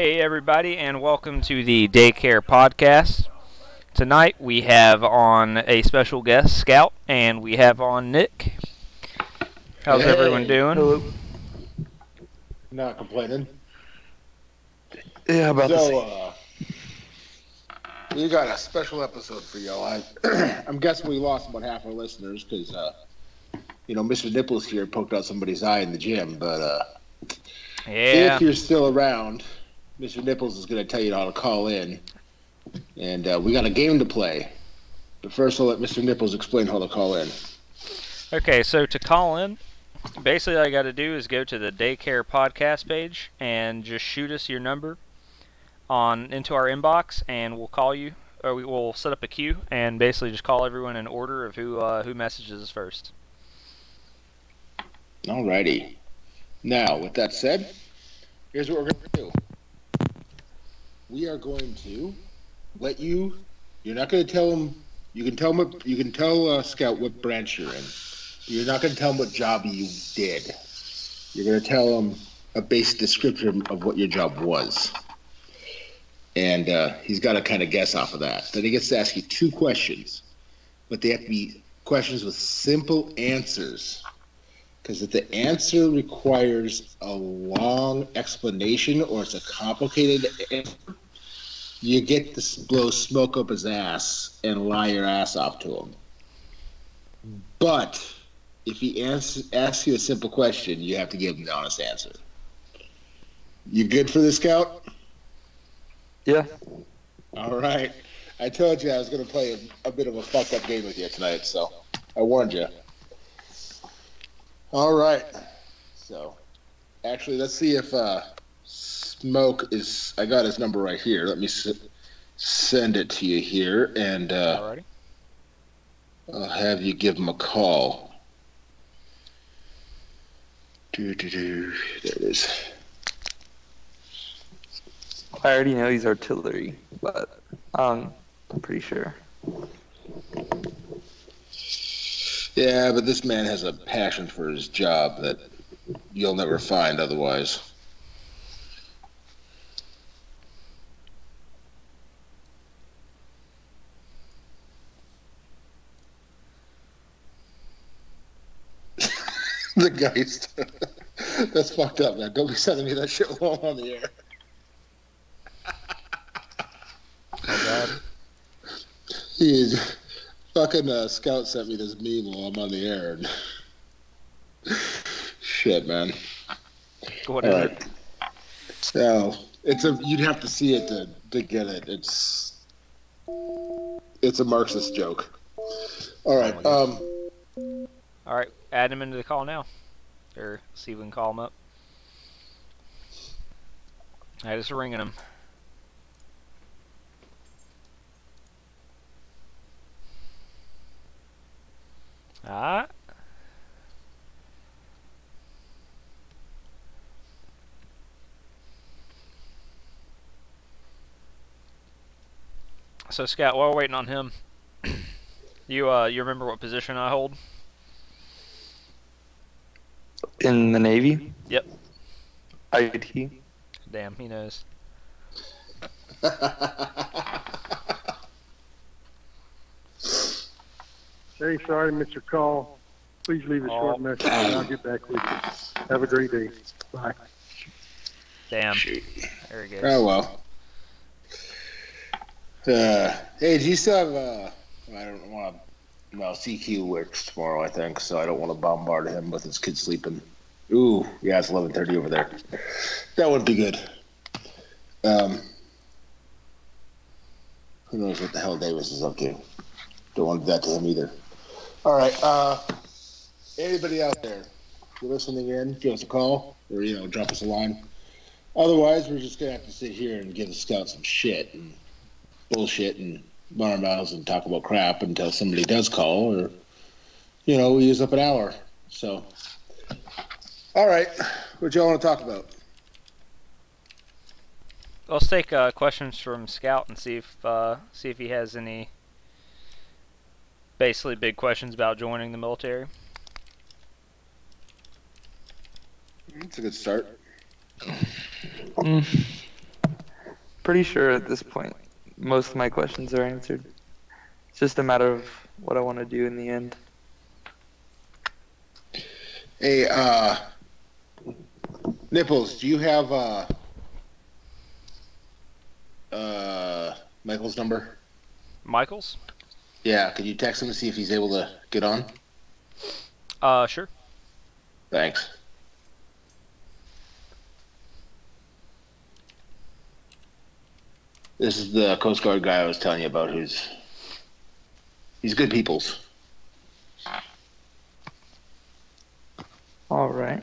Hey everybody, and welcome to the Daycare podcast. Tonight we have on a special guest, Scout, and we have on Nick. How's everyone doing? Hello. Not complaining. Yeah, about We got a special episode for y'all. I'm guessing we lost about half our listeners because, Mr. Nipples here poked out somebody's eye in the gym. But Yeah. if you're still around, Mr. Nipples is going to tell you how to call in. And we got a game to play. But first, I'll let Mr. Nipples explain how to call in. Okay, so to call in, basically all you got to do is go to the Daycare podcast page and just shoot us your number into our inbox, and we'll call you, or we will set up a queue and basically just call everyone in order of who messages us first. Alrighty. Now, with that said, here's what we're going to do. We are going to let you. You're not going to tell them. You can tell Scout what branch you're in. You're not going to tell him what job you did. You're going to tell him a basic description of what your job was. And he's got to kind of guess off of that. Then he gets to ask you two questions. But they have to be questions with simple answers. Because if the answer requires a long explanation or it's a complicated answer, you get to blow smoke up his ass and lie your ass off to him. But if he asks you a simple question, you have to give him the honest answer. You good for this, Scout? Yeah. All right. I told you I was going to play a bit of a fucked up game with you tonight, so I warned you. All right. So, actually, let's see if Smoke is... I got his number right here. Let me send it to you here, and I'll have you give him a call. There it is. I already know he's artillery, but I'm pretty sure. Yeah, but this man has a passion for his job that you'll never find otherwise. The Geist. That's fucked up, man. Don't be sending me that shit while I'm on the air. Oh, God. Fucking Scout sent me this meme while I'm on the air. Shit, man. What is it? No, you'd have to see it to get it. It's a Marxist joke. All right. All right, add him into the call now, or see if we can call him up. I just ringing him. Ah. So Scott, while we're waiting on him, you remember what position I hold? In the Navy? Yep. IT? Damn, he knows. Hey, sorry, Mr. Call. Please leave a short message and I'll get back with you. Have a great day. Bye. Damn. Shoot. There he goes. Oh, well. Hey, do you still have, I don't want to, well, CQ works tomorrow, I think, so I don't want to bombard him with his kids sleeping. Ooh, yeah, it's 11:30 over there. That would be good. Who knows what the hell Davis is up to. Don't want to do that to him either. All right, anybody out there, if you're listening in, give us a call or, drop us a line. Otherwise, we're just going to have to sit here and give the Scout some shit and bullshit and run our mouths and talk about crap until somebody does call or, we use up an hour. So, all right, what y'all want to talk about? Let's take questions from Scout and see if he has any basically big questions about joining the military. It's a good start. pretty sure at this point most of my questions are answered. It's just a matter of what I want to do in the end. Hey, Nipples, do you have Michael's number? Michael's? Yeah, could you text him to see if he's able to get on? Sure. Thanks. This is the Coast Guard guy I was telling you about. He's good peoples. All right.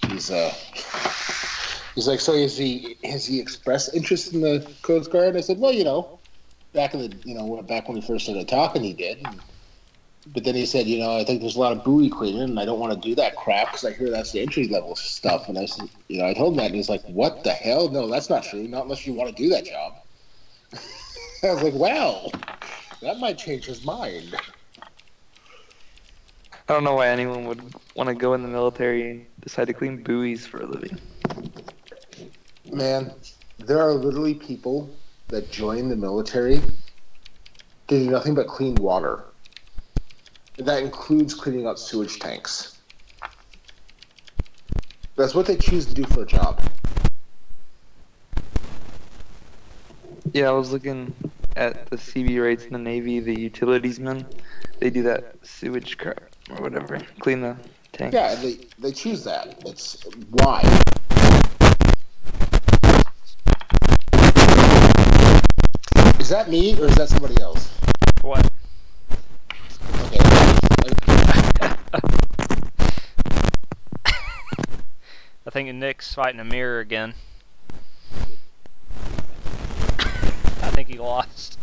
He's like, so has he expressed interest in the Coast Guard? I said, well, back when we first started talking, he did. But then he said, I think there's a lot of buoy cleaning, and I don't want to do that crap because I hear that's the entry level stuff. And I said, I told him that, and he's like, what the hell? No, that's not true. Not unless you want to do that job. I was like, well, that might change his mind. I don't know why anyone would want to go in the military and decide to clean buoys for a living. Man, there are literally people that join the military to do nothing but clean water. And that includes cleaning out sewage tanks. That's what they choose to do for a job. Yeah, I was looking at the CB rates in the Navy, the utilities men. They do that sewage crap or whatever. Clean the tank. Yeah, they choose that. It's why. Is that me or is that somebody else? What? Okay. I think Nick's fighting a mirror again. I think he lost.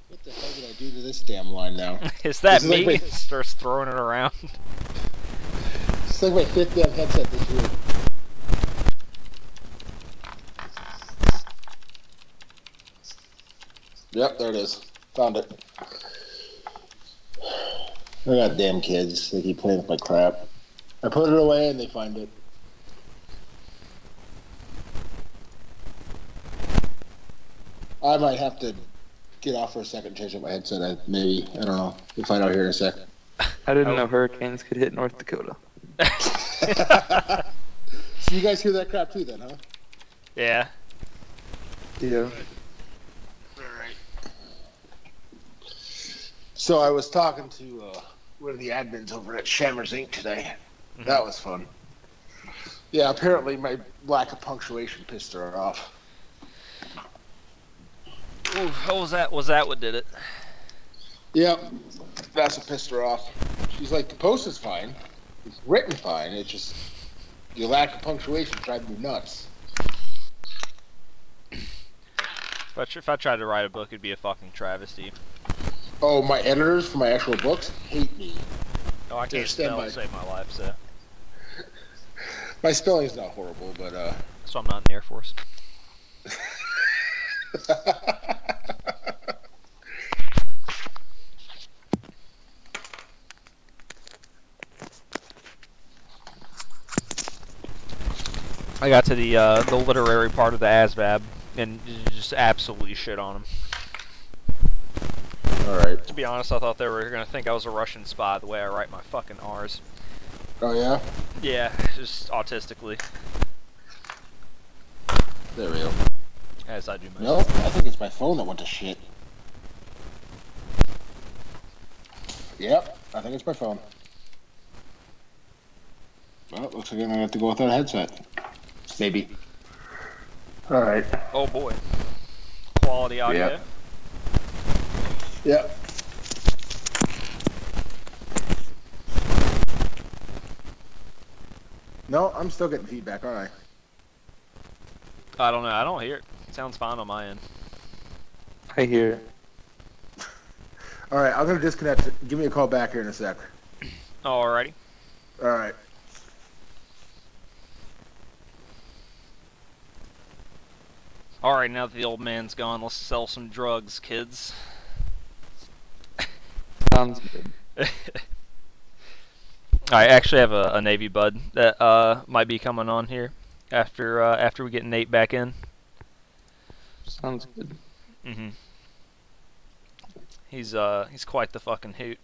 What the hell did I do to this damn line now? Is that This is me? like my- Starts throwing it around. It's like my 5th damn headset this year. Yep, there it is. Found it. I got damn kids. They keep playing with my crap. I put it away and they find it. I might have to get off for a second, change up my headset. Maybe. I don't know. We'll find out here in a sec. I didn't know hurricanes could hit North Dakota. So you guys hear that crap too then, huh? Yeah. Yeah. So I was talking to one of the admins over at Shammers Inc. today. Mm-hmm. That was fun. Yeah, apparently my lack of punctuation pissed her off. Ooh, what was that? Was that what did it? Yep, that's what pissed her off. She's like, the post is fine. It's written fine. It's just your lack of punctuation drives me nuts. If I tried to write a book, it'd be a fucking travesty. Oh, my editors for my actual books hate me. Oh, I can't spell to save my life, so. My spelling's not horrible, but So I'm not in the Air Force. I got to the literary part of the ASVAB and just absolutely shit on him. alright. To be honest, I thought they were gonna think I was a Russian spy the way I write my fucking R's. Oh, yeah? Yeah, just autistically, There we go. as I do most. No, I think it's my phone that went to shit. Yep, I think it's my phone. Well, it looks like I'm gonna have to go without a headset. Maybe. Alright. Oh boy. Quality audio. Yep. Yep. No, I'm still getting feedback, aren't I don't know. I don't hear it. It sounds fine on my end. I hear it. I? Alright, I'm gonna disconnect. Give me a call back here in a sec. Alrighty. Alright. Alright, now that the old man's gone, let's sell some drugs, kids. Sounds good. I actually have a Navy bud that might be coming on here. after we get Nate back in. Sounds good. He's quite the fucking hoot.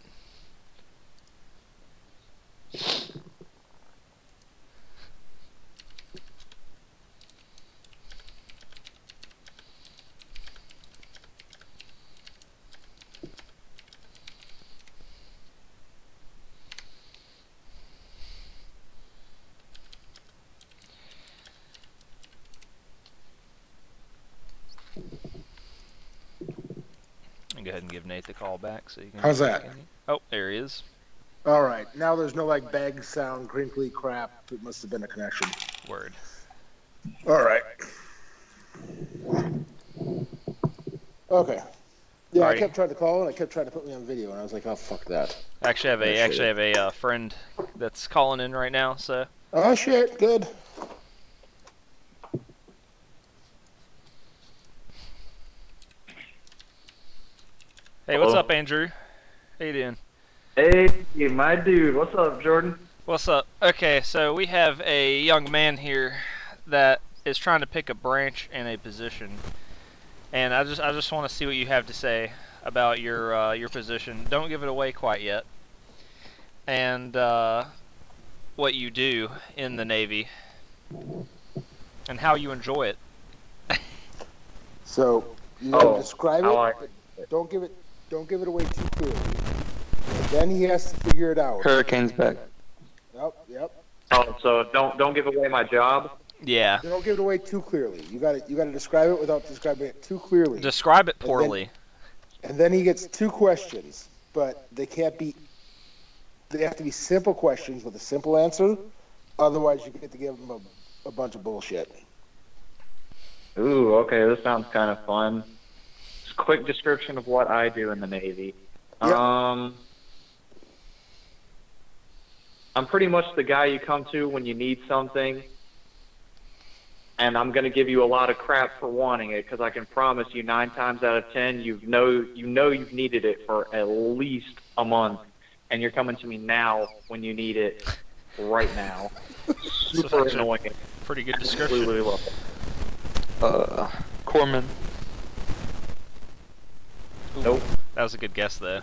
Go ahead and give Nate the call back so you can. How's that? Oh, there he is. All right. Now there's no like bag sound, crinkly crap. It must have been a connection. Word. All right. Okay. Yeah, Alrighty. I kept trying to call and I kept trying to put me on video, and I was like, oh fuck that. I actually have a friend that's calling in right now. So. Oh shit. Good. Hey, what's Hello? up, Andrew? How you doing? Hey, my dude. What's up, Jordan? What's up? Okay, so we have a young man here that is trying to pick a branch and a position, and I just want to see what you have to say about your position. Don't give it away quite yet, and what you do in the Navy, and how you enjoy it. So you gotta Oh, describe how it, I- but don't give it away too clearly. And then he has to figure it out. Hurricane's back. Yep. Oh, so don't give away my job. Yeah. Don't give it away too clearly. You gotta describe it without describing it too clearly. Describe it poorly. And then he gets 2 questions, but they have to be simple questions with a simple answer. Otherwise, you get to give him a bunch of bullshit. Ooh, okay, this sounds kind of fun. Just a quick description of what I do in the Navy. Yep. I'm pretty much the guy you come to when you need something, and I'm gonna give you a lot of crap for wanting it, because I can promise you 9 times out of 10 you've needed it for at least a month, and you're coming to me now when you need it right now. Super actually annoying. Pretty good description. Absolutely love it. Corpsman. Ooh, Nope. That was a good guess, though.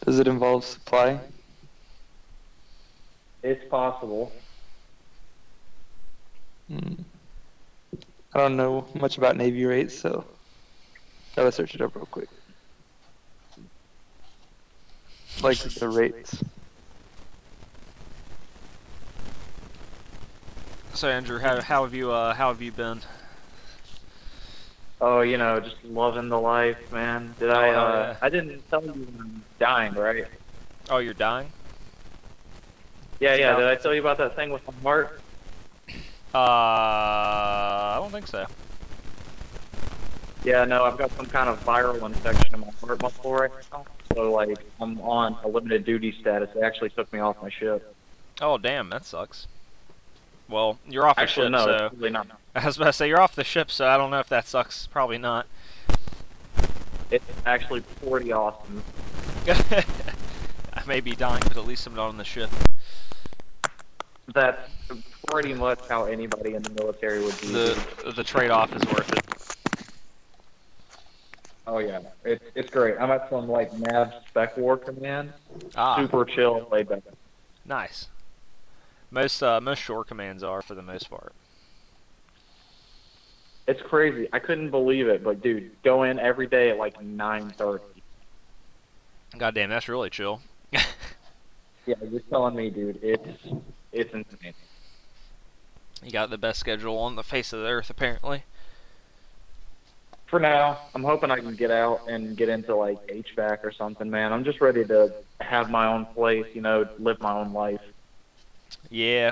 Does it involve supply? It's possible. I don't know much about Navy rates, so gotta search it up real quick. Like the rates. So Andrew, how have you been? Oh, just loving the life, man. yeah. I didn't tell you I'm dying, right? Oh, you're dying? Yeah. Did I tell you about that thing with my heart? I don't think so. Yeah, no, I've got some kind of viral infection in my heart muscle right now. So, like, I'm on a limited duty status. They actually took me off my ship. Oh, damn, that sucks. Well, you're off the Actually, ship, no, so... it's really not. I was about to say, you're off the ship, so I don't know if that sucks. Probably not. It's actually pretty awesome. I may be dying, but at least I'm not on the ship. That's pretty much how anybody in the military would be. The trade-off is worth it. Oh, yeah. It's great. I'm at some, like, NAV Spec War Command. Ah, Super chill, laid back. nice. Most shore commands are, for the most part. It's crazy. I couldn't believe it, but dude, go in every day at like 9:30. Goddamn, that's really chill. Yeah, you're telling me, dude. It's insane. You got the best schedule on the face of the earth, apparently. For now, I'm hoping I can get out and get into like HVAC or something, man. I'm just ready to have my own place, live my own life. Yeah.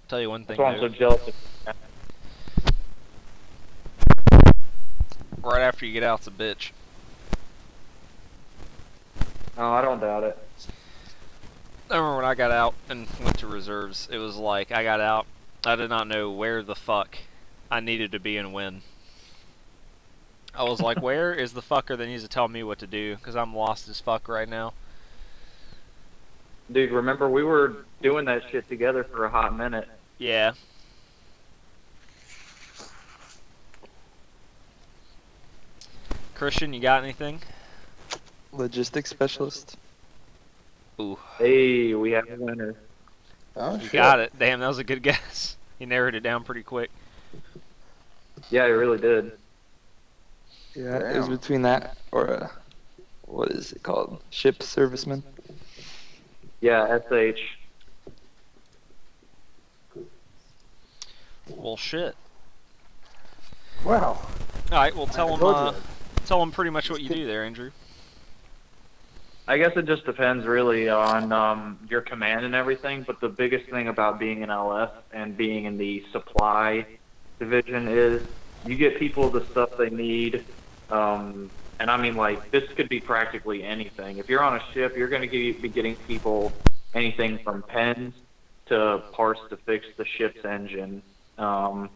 Tell you one thing, That's why I'm so though. jealous of Right after you get out, it's a bitch. No, I don't doubt it. I remember when I got out and went to reserves, it was like, I got out, I did not know where the fuck I needed to be and when. I was like, where is the fucker that needs to tell me what to do? Because I'm lost as fuck right now. Dude, remember we were doing that shit together for a hot minute. Yeah. Christian, you got anything? Logistics specialist. Ooh, Hey, we have a winner. Oh, you shit. got it. Damn, that was a good guess. You narrowed it down pretty quick. Yeah, he really did. Yeah, it was Damn. between that or what is it called? Ship serviceman. Yeah, SH. Well, shit. Wow. All right, well, tell I him. told you. Tell him pretty much what you do there, Andrew. I guess it just depends really on your command and everything, but the biggest thing about being in LS and being in the supply division is you get people the stuff they need. And I mean, like, this could be practically anything. If you're on a ship, you're going to be getting people anything from pens to parts to fix the ship's engine. Oh,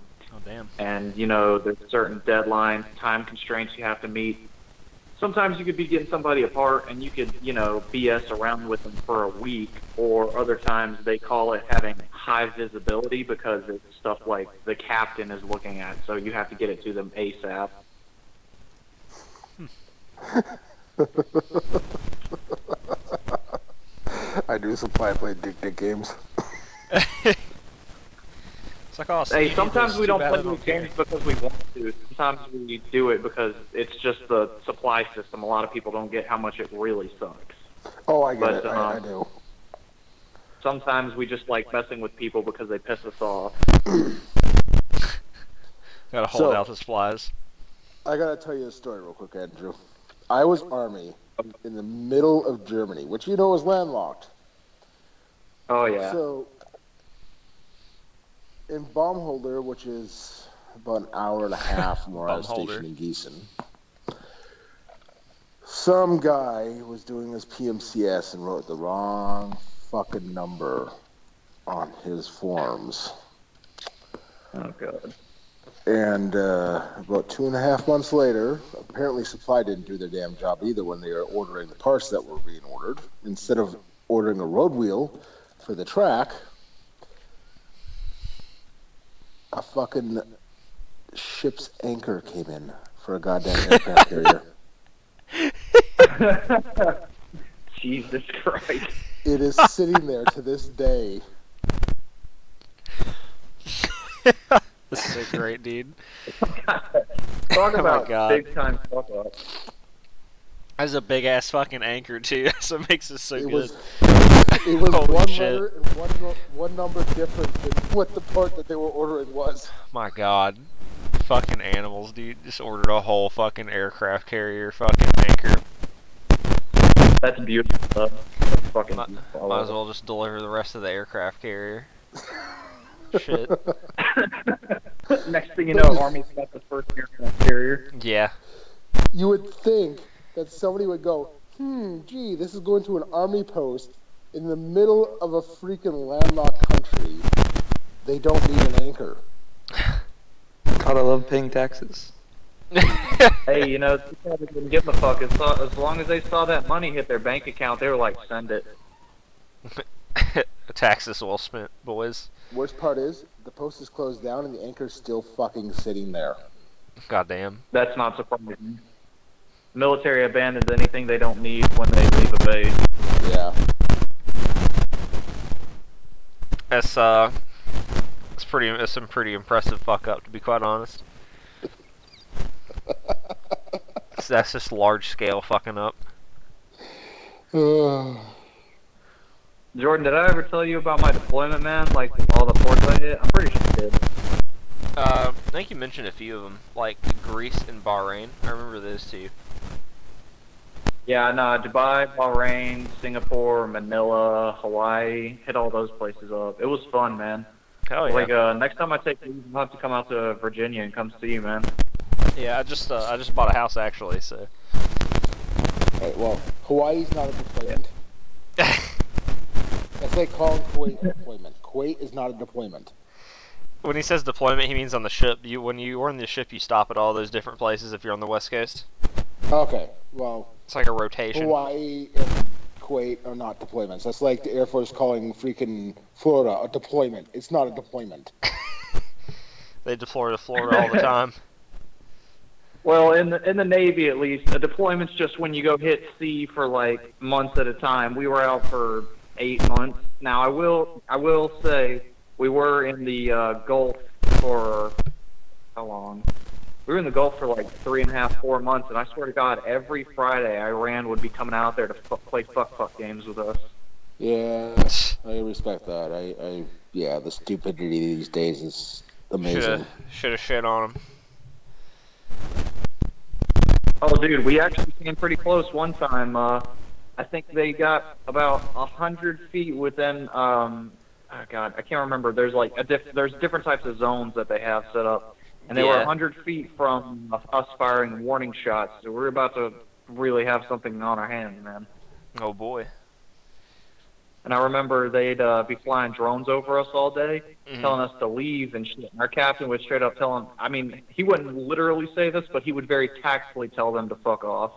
damn. And, you know, there's certain deadlines, time constraints you have to meet. Sometimes you could be getting somebody apart and you could, you know, BS around with them for a week, or other times they call it having high visibility because it's stuff like the captain is looking at, so you have to get it to them ASAP. I do supply play dick games. It's like, oh, Hey, Steve, sometimes that's we too don't bad play I these care. games because we want to. Sometimes we do it because it's just the supply system. A lot of people don't get how much it really sucks. Oh, I get But, it. I do. Sometimes we just like messing with people because they piss us off. Gotta hold So- out the supplies. I gotta tell you a story real quick, Andrew. I was Army in the middle of Germany, which you know is landlocked. Oh, yeah. So, in Baumholder, which is about an hour and a half from where I was Baumholder. stationed in Gießen, some guy was doing his PMCS and wrote the wrong fucking number on his forms. Oh, God. And about 2.5 months later, apparently Supply didn't do their damn job either when they were ordering the parts that were being ordered. Instead of ordering a road wheel for the track, a fucking ship's anchor came in for a goddamn aircraft carrier. Jesus Christ. It is sitting there to this day. This is so great, dude. Talk Oh my about God. big time fuck up. That's a big ass fucking anchor too. So it makes it so It good. was it was Holy one shit. letter and one number different than what the part that they were ordering was. My God, fucking animals, dude. Just ordered a whole fucking aircraft carrier fucking anchor. That's beautiful stuff. That's fucking Might, beautiful. might as well just deliver the rest of the aircraft carrier. Shit. Next thing you know, Army's got the first aircraft carrier. Yeah. You would think that somebody would go, gee, this is going to an army post in the middle of a freaking landlocked country. They don't need an anchor. God, I love paying taxes. Hey, you know, they probably didn't give a fuck. As long as they saw that money hit their bank account, they were like, send it. Taxes well spent, boys. Worst part is, the post is closed down and the anchor's still fucking sitting there. Goddamn. That's not surprising. Military abandons anything they don't need when they leave a base. Yeah. That's some pretty impressive fuck up, to be quite honest. That's just large scale fucking up. Jordan, did I ever tell you about my deployment, man? Like, all the ports I hit? I'm pretty sure I did. I think you mentioned a few of them, like Greece and Bahrain. I remember those two. Yeah, no, Dubai, Bahrain, Singapore, Manila, Hawaii, hit all those places up. It was fun, man. Hell yeah. Like, next time I take you, I'll have to come out to Virginia and come see you, man. Yeah, I just bought a house actually, so. Alright, well, Hawaii's not a deployment. That's like calling Kuwait a deployment. Kuwait is not a deployment. When he says deployment, he means on the ship. When you are on the ship, you stop at all those different places if you're on the West Coast. Okay, well, It's like a rotation. Hawaii and Kuwait are not deployments. That's like the Air Force calling freaking Florida a deployment. It's not a deployment. They deploy to Florida all the time. Well, in the Navy at least, a deployment's just when you go hit sea for like months at a time. We were out for 8 months. Now I will say we were in the Gulf for how long? We were in the Gulf for like 3.5, 4 months, and I swear to God, every Friday Iran would be coming out there to play fuck games with us. Yeah, I respect that. Yeah, the stupidity these days is amazing. Should have shit on them. Oh, dude, we actually came pretty close one time. I think they got about 100 feet within. Oh God, I can't remember. There's like there's different types of zones that they have set up, and they were 100 feet from us firing warning shots. So we're about to really have something on our hands, man. Oh boy. And I remember they'd be flying drones over us all day, telling us to leave and shit. And our captain would straight up tell them, I mean, he wouldn't literally say this, but he would very tactfully tell them to fuck off.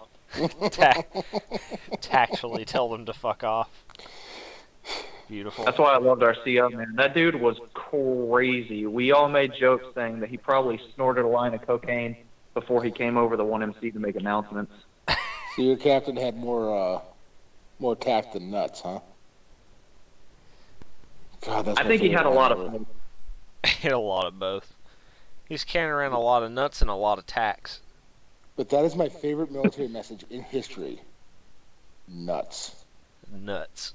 Tactfully tell them to fuck off. Beautiful. That's why I loved our CO, man. That dude was crazy. We all made jokes saying that he probably snorted a line of cocaine before he came over the 1MC to make announcements. So your captain had more tact than nuts, huh? God, that's I think he had a lot of both. He had a lot of both. He's carrying around a lot of nuts and a lot of tacks. But that is my favorite military message in history. Nuts. Nuts.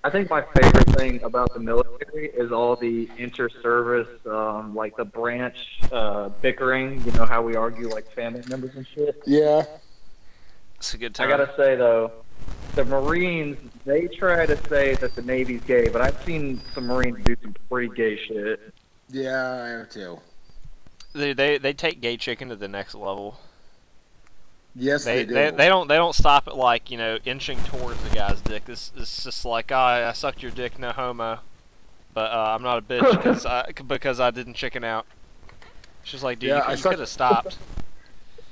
I think my favorite thing about the military is all the inter-service, like the branch bickering. You know how we argue like family members and shit. Yeah. It's a good time. I gotta say though, the Marines, they try to say that the Navy's gay, but I've seen some Marines do some pretty gay shit. Yeah, I have too. They take gay chicken to the next level. Yes, they do. They don't stop at like, you know, inching towards the guy's dick. This is just like, I sucked your dick, no homo, but I'm not a bitch because I didn't chicken out. It's just like, dude, Yeah, you could have stopped.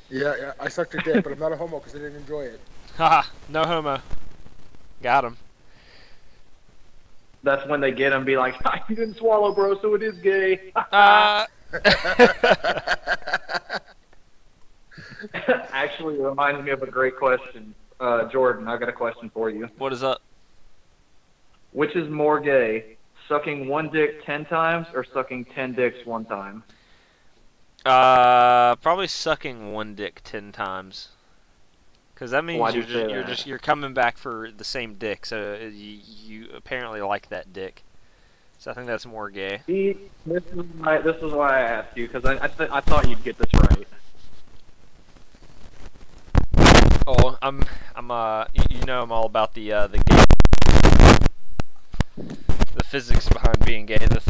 Yeah, I sucked your dick, but I'm not a homo because I didn't enjoy it. Haha, no homo. Got him. That's when they get him, be like, you didn't swallow, bro, so it is gay. Actually, it reminds me of a great question. Jordan, I've got a question for you. What is up? Which is more gay, sucking one dick 10 times or sucking 10 dicks one time? Probably sucking one dick 10 times. Because that means you're coming back for the same dick, so you apparently like that dick. So I think that's more gay. See, this is why I asked you, because I thought you'd get this right. Oh, I'm you know I'm all about the gay, the physics behind being gay, the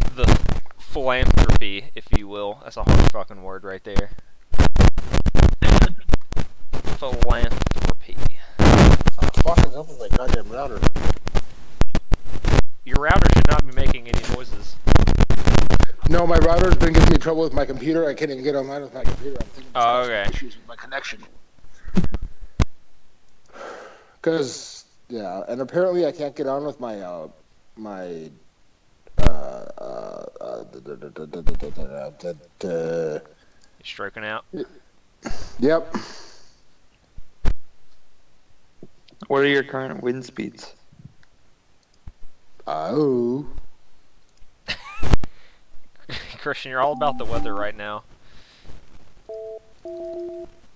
philanthropy, if you will. That's a hard fucking word right there. Philanthropy. Fucking up with my goddamn router. Your router should not be making any noises. No, my router's been giving me trouble with my computer. I can't even get online with my computer. I'm thinking okay. Issues with my connection. Because, yeah, and apparently I can't get on with my, You stroking out? Yep. What are your current wind speeds? Oh. Christian, you're all about the weather right now.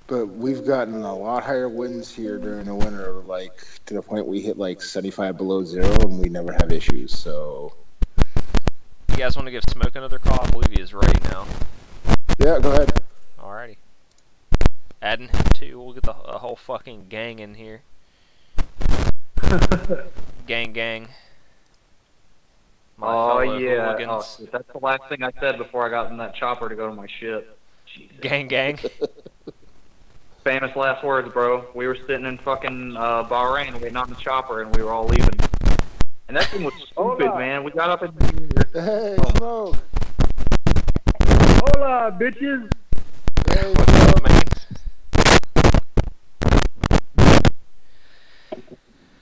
But we've gotten a lot higher winds here during the winter, like, to the point we hit, like, 75 below zero, and we never have issues, so... You guys want to give Smoke another call? I believe he is ready now. Yeah, go ahead. Alrighty. Adding him too. We'll get the whole fucking gang in here. Gang. Oh yeah. Oh, that's the last thing I said before I got in that chopper to go to my ship. Jesus. Gang. Famous last words, bro. We were sitting in fucking Bahrain waiting on the chopper, and we were all leaving. And that thing was stupid, man. We got up in the Hey, Smoke. Hola, bitches. Hey, What's up, man?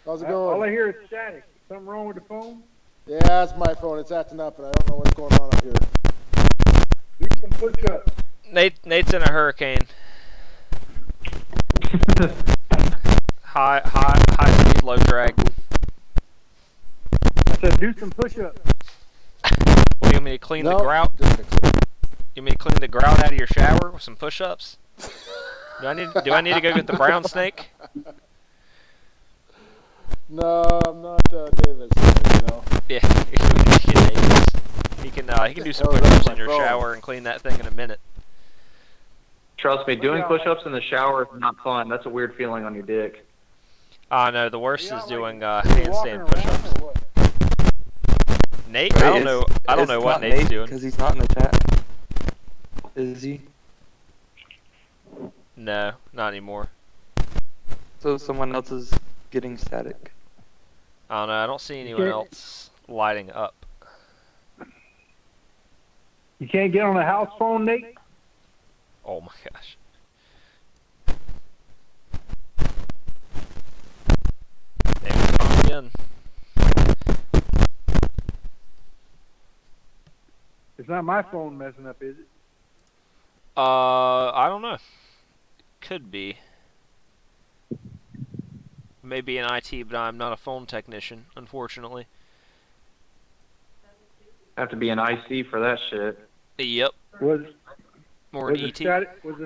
how's it All I going? hear is static. Something wrong with the phone? Yeah, that's my phone. It's acting up, and I don't know what's going on up here. Do some push-ups. Nate's in a hurricane. High speed, low drag. I said do some push-ups. Well, you want me to clean the grout? Just fix it. You want me to clean the grout out of your shower with some push-ups? Do I need to go get the brown snake? No, I'm not Davis. You know. Yeah, he can do some Hell, that's push-ups my in your phone. shower and clean that thing in a minute. Trust me, doing push-ups in the shower is not fun. That's a weird feeling on your dick. No, the worst is doing Walking handstand around push-ups. or what? Nate, I don't know what Nate's doing. Because he's not in the chat. Is he? No, not anymore. So someone else is getting static. I don't know. I don't see anyone else lighting up. You can't get on a house phone, Nate? Oh my gosh. There we go again. It's not my phone messing up, is it? I don't know. Could be. Maybe in IT, but I'm not a phone technician, unfortunately. Have to be an IC for that shit. Yep. Was More was an the ET. static was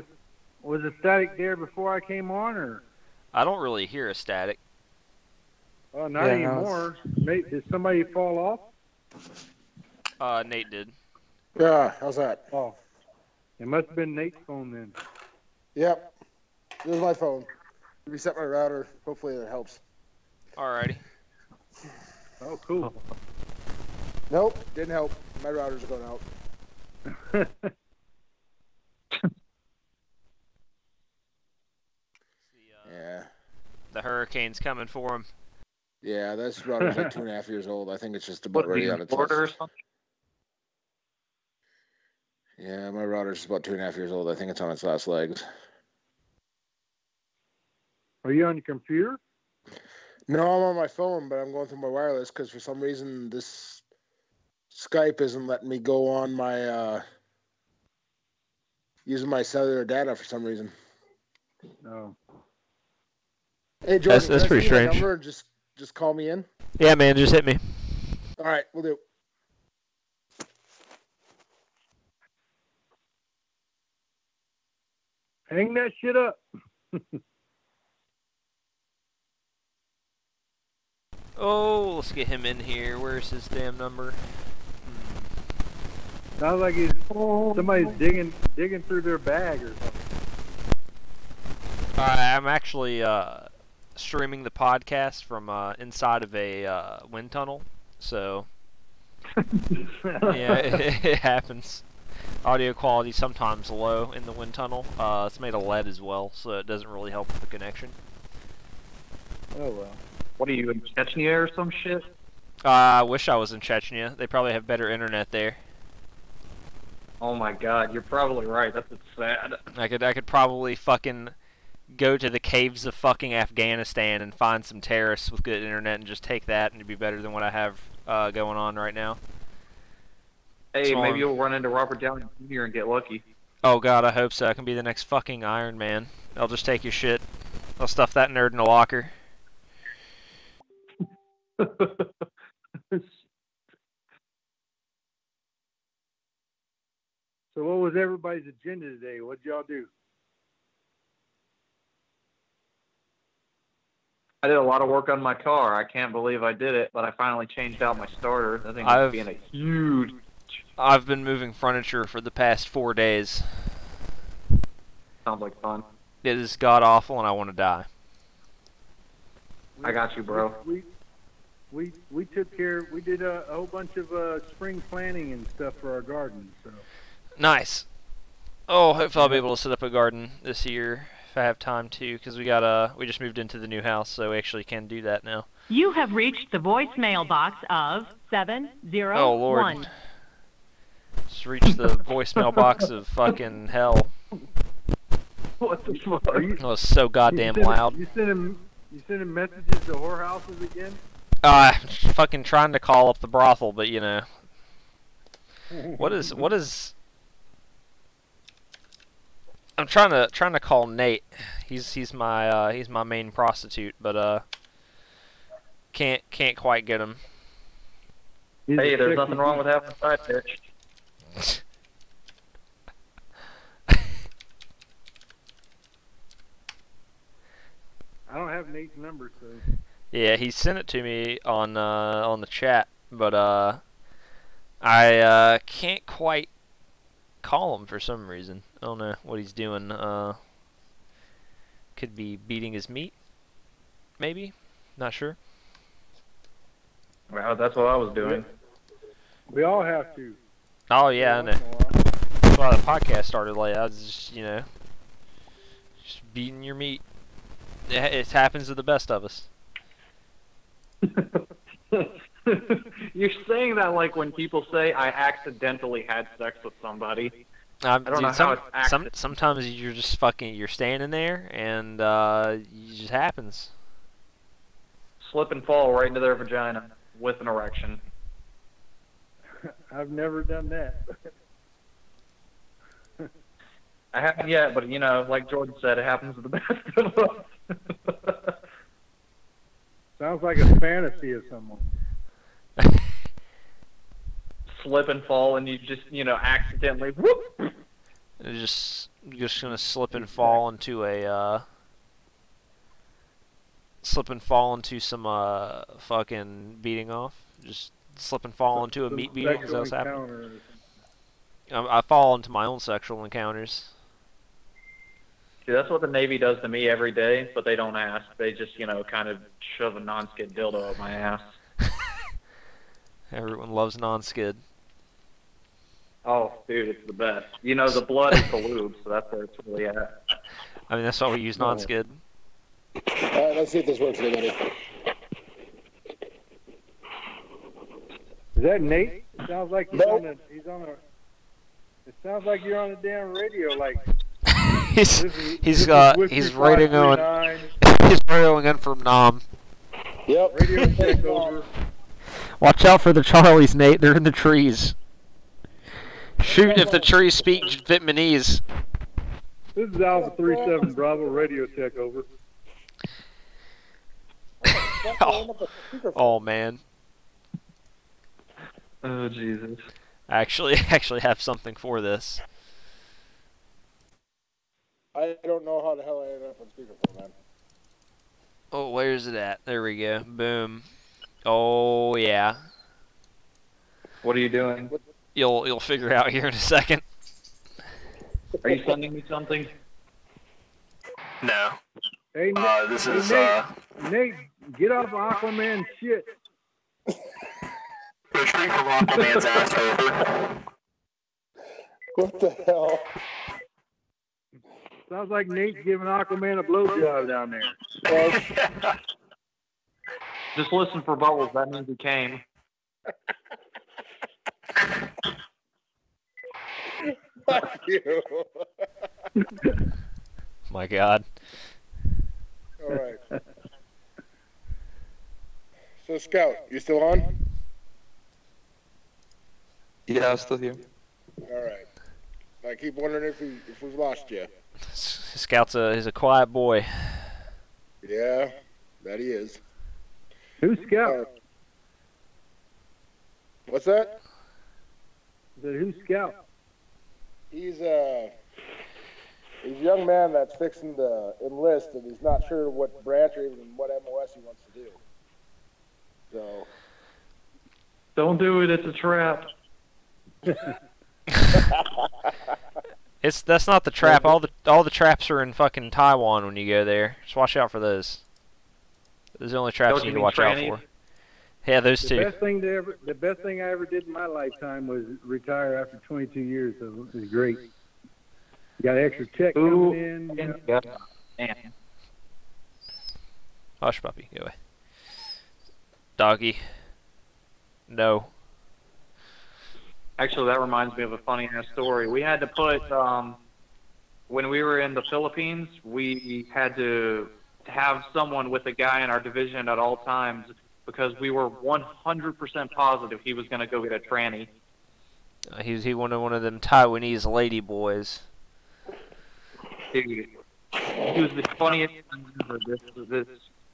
the static there before I came on, or I don't really hear a static. oh, not Yeah, no, anymore? Nate, did somebody fall off? Nate did. Yeah, how's that? Oh, it must have been Nate's phone then. Yep. This is my phone. Reset my router. Hopefully that helps. Alrighty. Oh, cool. Nope, didn't help. My router's going out. Yeah. The hurricane's coming for him. Yeah, this router's like 2.5 years old. I think it's just about What, ready the on its border or last. something? Yeah, my router's about 2.5 years old. I think it's on its last legs. Are you on your computer? No, I'm on my phone, but I'm going through my wireless because for some reason this Skype isn't letting me go on my using my cellular data for some reason. No. Hey, Jordan, That's can I pretty see my strange. number and just call me in? Yeah, man, just hit me. All right, we'll do. Hang that shit up. Oh, let's get him in here. Where's his damn number? Sounds like somebody's digging through their bag or something. I'm actually streaming the podcast from inside of a wind tunnel, so yeah, it happens. Audio quality sometimes low in the wind tunnel. It's made of lead as well, so it doesn't really help with the connection. Oh well. What are you, in Chechnya or some shit? I wish I was in Chechnya. They probably have better internet there. Oh my god, you're probably right. That's sad. I could probably fucking go to the caves of fucking Afghanistan and find some terrorists with good internet and just take that, and it'd be better than what I have going on right now. Hey, So, maybe you'll run into Robert Downey Jr. and get lucky. Oh god, I hope so. I can be the next fucking Iron Man. I'll just take your shit. I'll stuff that nerd in a locker. So what was everybody's agenda today? What'd y'all do? I did a lot of work on my car. I can't believe I did it, but I finally changed out my starter. That thing was being a huge... I've been moving furniture for the past 4 days. Sounds like fun. It is god awful and I want to die. I got you, bro. We took care. We did a whole bunch of spring planting and stuff for our garden. So Nice. Oh, hopefully I'll be able to set up a garden this year if I have time to, because we just moved into the new house, so we actually can do that now. You have reached the voicemail box of 701. Oh Lord. Just reached the voicemail box of fucking hell. What the fuck? It was so goddamn loud. You sending messages to whorehouses again? Fucking trying to call up the brothel, but you know. What is? I'm trying to call Nate. He's my main prostitute, but can't quite get him. Hey, there's nothing wrong with having a side bitch. I don't have Nate's number, so. Yeah, he sent it to me on the chat, but I can't quite call him for some reason. I don't know what he's doing. Could be beating his meat, maybe. Not sure. Well, that's what I was doing. We all have to. Oh yeah, I know. That's why the podcast started late. I was just, you know, just beating your meat. It happens to the best of us. You're saying that like when people say I accidentally had sex with somebody. I don't know how it's sometimes you're just you're standing there and it just happens. Slip and fall right into their vagina with an erection. I've never done that. I haven't yet, but you know, like Jordan said, it happens to the best of us. Sounds like a fantasy of someone. Slip and fall, and you just, you know, accidentally whoop. You're just gonna slip and fall into some fucking beating off. Just slip and fall into a meat beating. Is that what's happening? I fall into my own sexual encounters. See, that's what the Navy does to me every day, but they don't ask. They just, you know, kind of shove a non-skid dildo up my ass. Everyone loves non-skid. Oh, dude, it's the best. You know, the blood is the lube, so that's where it's really at. I mean, that's why we use non-skid. Alright, let's see if this works, everybody. Is that Nate? It sounds like Nope. It sounds like you're on a damn radio, like. he's radioing in from Nam. Yep. Radio takeover. Watch out for the Charlies, Nate. They're in the trees. Shoot if the trees speak Vietnamese. This is Alpha 37 Bravo radio takeover. Oh man. Oh, Jesus. I actually have something for this. I don't know how the hell I ended up on speakerphone, man. Oh, where's it at? There we go. Boom. Oh yeah. What are you doing? You'll figure out here in a second. Are you sending me something? No. Hey, Nate, This hey, is Nate, get off Aquaman shit. retreat from Aquaman's ass over. What the hell? Sounds like Nate's giving Aquaman a blowjob down there. Just listen for bubbles. That means he came. Fuck you. My God. All right. So, Scout, you still on? Yeah, I'm still here. All right. I keep wondering if we've lost you. Scout's he's a quiet boy. Yeah, that he is. Who's Scout? What's that? Who's Scout? He's a young man that's fixing to enlist, and he's not sure what branch or even what MOS he wants to do. So. Don't do it. It's a trap. That's not the trap. All the traps are in fucking Taiwan when you go there. Just watch out for those. Those are the only traps you need to watch out for. Yeah, those two. The best thing I ever did in my lifetime was retire after 22 years. So it was great. You got an extra check coming in. You know? Yeah. Hush, puppy. Go away. Doggy. No. Actually, that reminds me of a funny ass story. We had to put when we were in the Philippines, we had to have someone with a guy in our division at all times because we were 100% positive he was going to go get a tranny. He wanted one of them Taiwanese lady boys. Dude, he was the funniest thing ever. This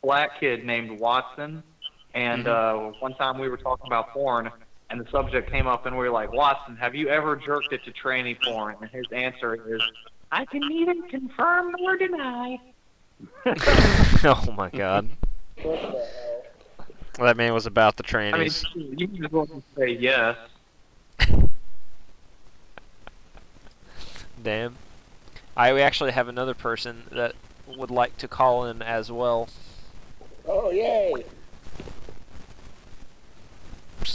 black kid named Watson, and one time we were talking about porn, and the subject came up, and we were like, Watson, have you ever jerked it to tranny porn? And his answer is, I can neither confirm nor deny. Oh my god. What the hell? That man was about the I mean, trannies. you can just want to say yes. Damn. We actually have another person that would like to call in as well. Oh, yay!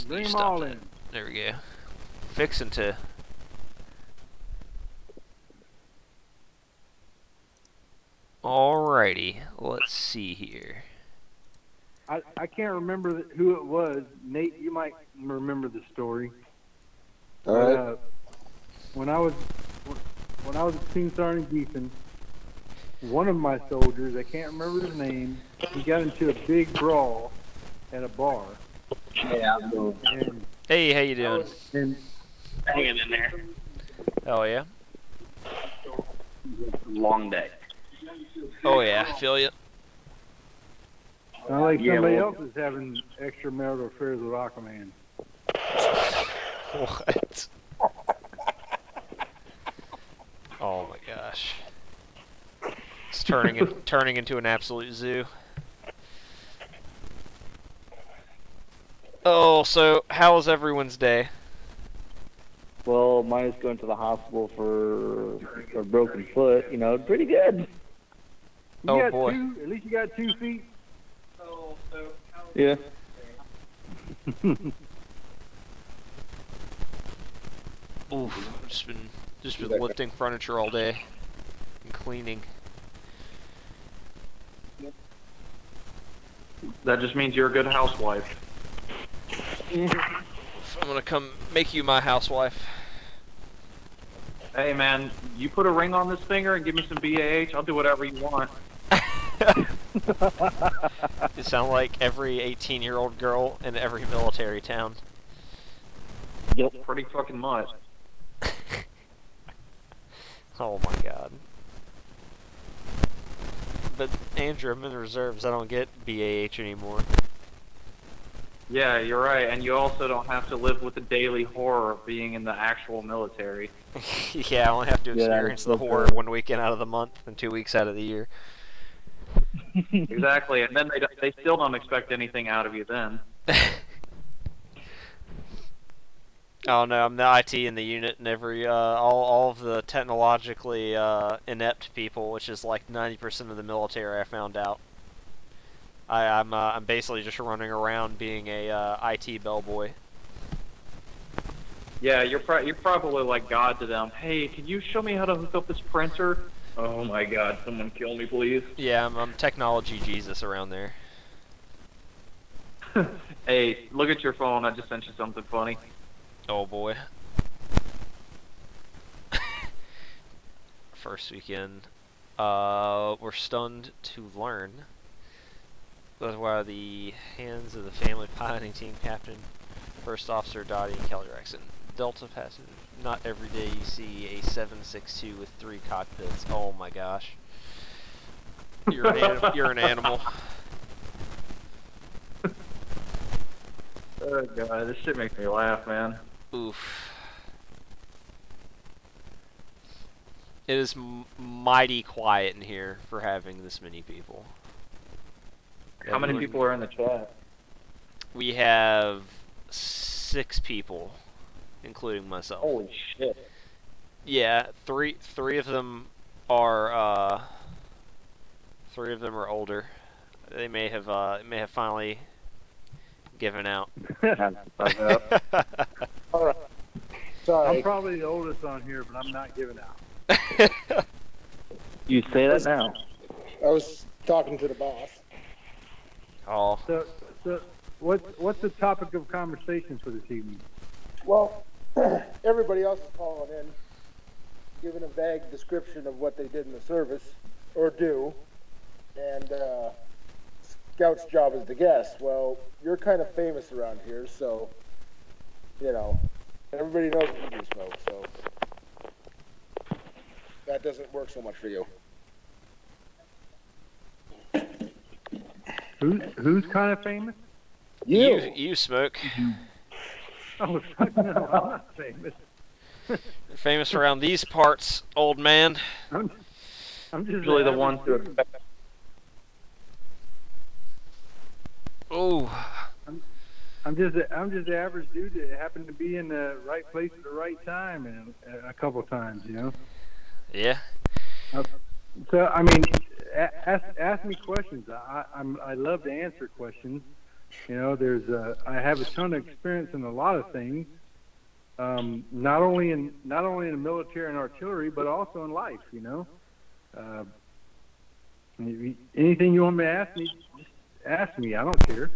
Bring them Stop all that. in. There we go. Fixing to. Alrighty, let's see here. I can't remember who it was. Nate, you might remember the story. All right. When I was a Team Sergeant Geeson, one of my soldiers, I can't remember his name, he got into a big brawl at a bar. Yeah, And, Hey, how you doing? and hanging in there. Oh yeah. Long day. Oh yeah, I feel you. sound like Yeah, somebody well- else is having extramarital affairs with Aquaman. What? Oh my gosh. It's turning into an absolute zoo. Oh, so how was everyone's day? Well, mine is going to the hospital for a broken foot. You know, pretty good. You Oh, got boy. at least you got 2 feet. Yeah. Oof, just been lifting furniture all day and cleaning. That just means you're a good housewife. I'm gonna come make you my housewife. Hey, man, you put a ring on this finger and give me some BAH, I'll do whatever you want. You sound like every 18-year-old girl in every military town. Pretty fucking much. Oh my god. But Andrew, I'm in the reserves. I don't get BAH anymore. Yeah, you're right, and you also don't have to live with the daily horror of being in the actual military. Yeah, I only have to Yeah, that is experience the so horror true. 1 weekend out of the month and 2 weeks out of the year. Exactly, and then they still don't expect anything out of you then. Oh no, I'm the IT in the unit, and all of the technologically inept people, which is like 90% of the military, I found out. I'm basically just running around being a IT bellboy. Yeah, you're probably like God to them. Hey, can you show me how to hook up this printer? Oh my God, someone kill me, please. Yeah, I'm technology Jesus around there. Hey, look at your phone. I just sent you something funny. Oh boy. First weekend. We're stunned to learn. Those were the hands of the family piloting team captain, First Officer Dottie and Kelly Rexon. Delta passage. Not every day you see a 762 with 3 cockpits. Oh my gosh. You're an animal. Oh God, this shit makes me laugh, man. Oof. It is mighty quiet in here for having this many people. How many people are in the chat? We have 6 people, including myself. Holy shit. Yeah, three of them are older. They may have finally given out. All right. Sorry. I'm probably the oldest on here, but I'm not giving out. You say that now. I was talking to the boss. Oh, So what's the topic of conversation for this evening? Well, everybody else is calling in, giving a vague description of what they did in the service or do, and Scout's job is to guess. Well, you're kind of famous around here, so everybody knows what you do, Smoke. So that doesn't work so much for you. Who's kind of famous? You Smoke. Oh, fuck no, I'm not famous. You're famous around these parts, old man. I'm just Usually the ones to dude. expect. Oh, I'm just the average dude that happened to be in the right place at the right time and a couple times, yeah. So I mean, ask me questions. I love to answer questions. I have a ton of experience in a lot of things. Not only in the military and artillery, but also in life. Anything you want me to ask me, just ask me. I don't care.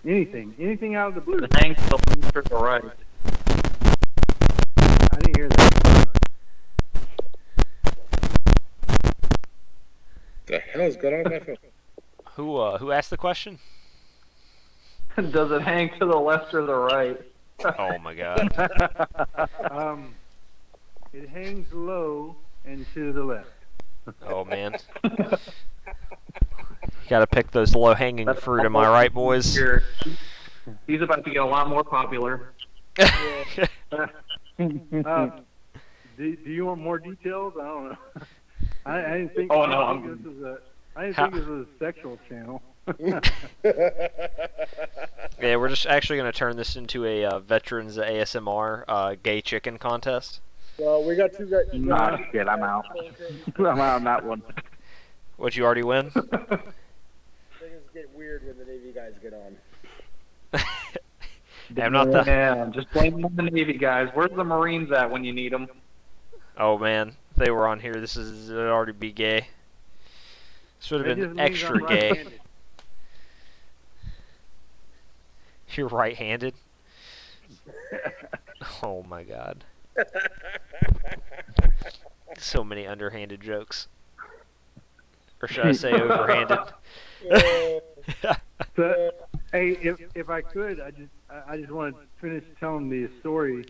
Anything out of the blue. The hang to the left or the right. I didn't hear that. The hell's going on my phone? Who asked the question? Does it hang to the left or the right? Oh my God. It hangs low and to the left. Oh man. Got to pick those low-hanging fruit. Am I right, boys? He's about to get a lot more popular. Do you want more details? I don't know. I didn't think. Oh, no, I didn't think this was a sexual channel. Yeah, we're just actually going to turn this into a veterans ASMR gay chicken contest. Well, we got two guys. Nah, shit, I'm out. I'm out on that one. Would you already win? Things get weird when the Navy guys get on. I'm not the. Yeah, just blame the Navy guys. Where's the Marines at when you need them? Oh man, if they were on here, this would already be gay. This would have been extra gay. Right-handed. You're right-handed? Oh my God. So many underhanded jokes. Or should I say overhanded? So, hey, if I could, I just want to finish telling the story.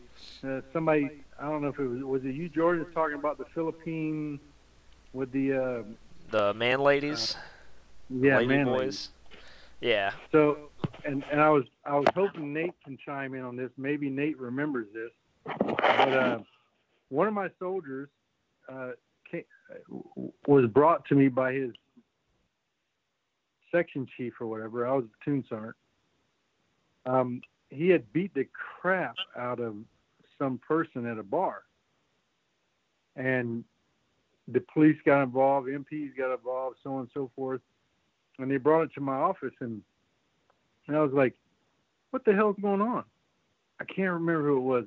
Somebody, I don't know if it was it you, Jordan, was talking about the Philippine with the man ladies? yeah, lady man boys? ladies. Yeah. So, and I was hoping Nate can chime in on this. Maybe Nate remembers this. But one of my soldiers was brought to me by his section chief or whatever. I was a platoon sergeant. He had beat the crap out of some person at a bar, and the police got involved, MPs got involved, so on and so forth, and they brought it to my office, and I was like, "What the hell's going on?" I can't remember who it was,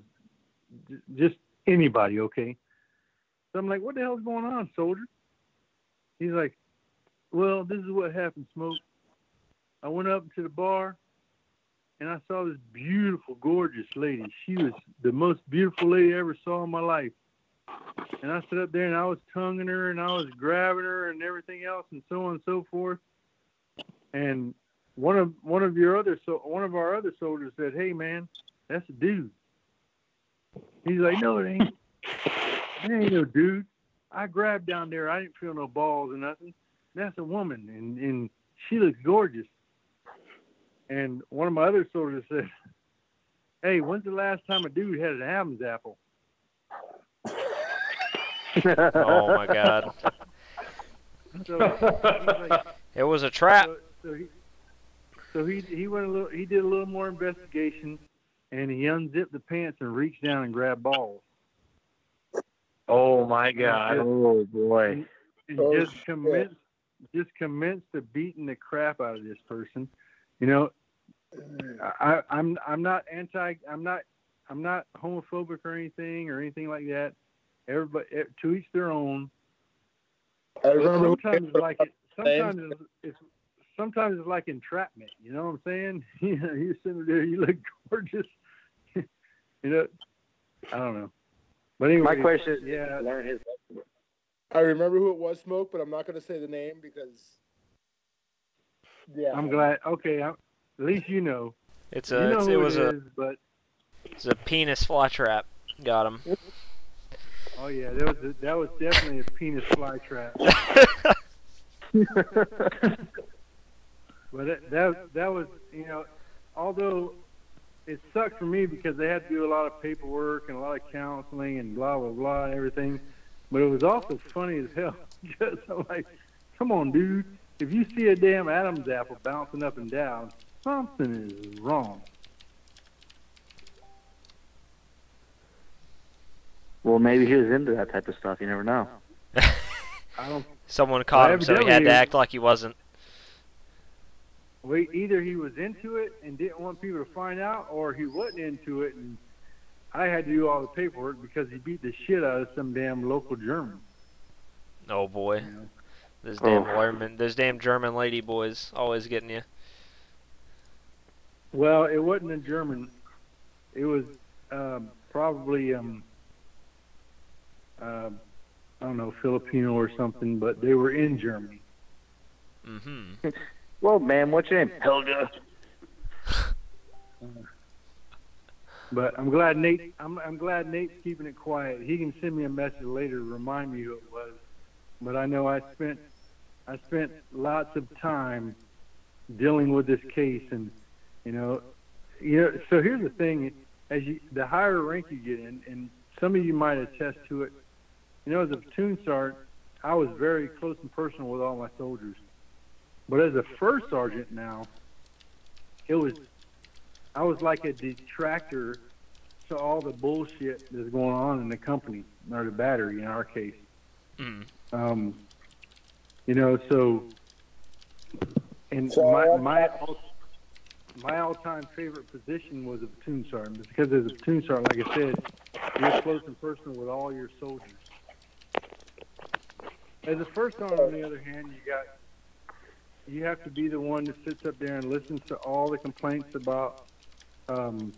just anybody, okay? So I'm like, "What the hell's going on, soldier?" He's like, "Well, this is what happened, Smoke. I went up to the bar, and I saw this beautiful, gorgeous lady. She was the most beautiful lady I ever saw in my life. And I stood up there, and I was tonguing her, and I was grabbing her, and everything else, and so on and so forth. And one of our other soldiers said, 'Hey, man, that's a dude.' He's like, 'No, it ain't. It ain't no dude. I grabbed down there. I didn't feel no balls or nothing. That's a woman, and she looks gorgeous.' And one of my other soldiers said, 'Hey, when's the last time a dude had an Adam's apple?' Oh my God. So he's like, It was a trap. So he went a little. He did a little more investigation, and he unzipped the pants and reached down and grabbed balls. Oh my God. Oh boy. And just commenced to beating the crap out of this person. You know, I'm not homophobic or anything like that. Everybody, to each their own. Sometimes it's like entrapment. You know what I'm saying? You're sitting there, you look gorgeous. You know, I don't know. But anyway, My question is, yeah, learn his. I remember who it was, Smoke, but I'm not going to say the name because. Yeah. I'm glad. Okay, at least you know. It's You know it who was it is, but it's a penis fly trap. Got him. oh yeah, that was definitely a penis fly trap. But that was, you know, although it sucked for me because they had to do a lot of paperwork and a lot of counseling and blah blah blah and everything. But it was also funny as hell because I'm like, come on, dude. If you see a damn Adam's apple bouncing up and down, something is wrong. Well, maybe he was into that type of stuff. You never know. I don't. Someone caught him, so he had to act like he wasn't. Well, either he was into it and didn't want people to find out, or he wasn't into it, and I had to do all the paperwork because he beat the shit out of some damn local German. Oh boy, You know? those damn German lady boys always getting you. Well, it wasn't a German. It was probably I don't know, Filipino or something, but they were in Germany. Mm-hmm. Well, man, what's your name? Helga. But I'm glad Nate. I'm glad Nate's keeping it quiet. He can send me a message later to remind me who it was. But I know I spent lots of time dealing with this case, and you know. So here's the thing: the higher rank you get in, and some of you might attest to it. You know, as a platoon sergeant, I was very close and personal with all my soldiers. But as a first sergeant now, I was like a detractor to all the bullshit that's going on in the company, or the battery in our case. Mm. You know, so, and my all-time favorite position was a platoon sergeant, because as a platoon sergeant, like I said, you're close and personal with all your soldiers. As a first sergeant, on the other hand, you have to be the one that sits up there and listens to all the complaints about from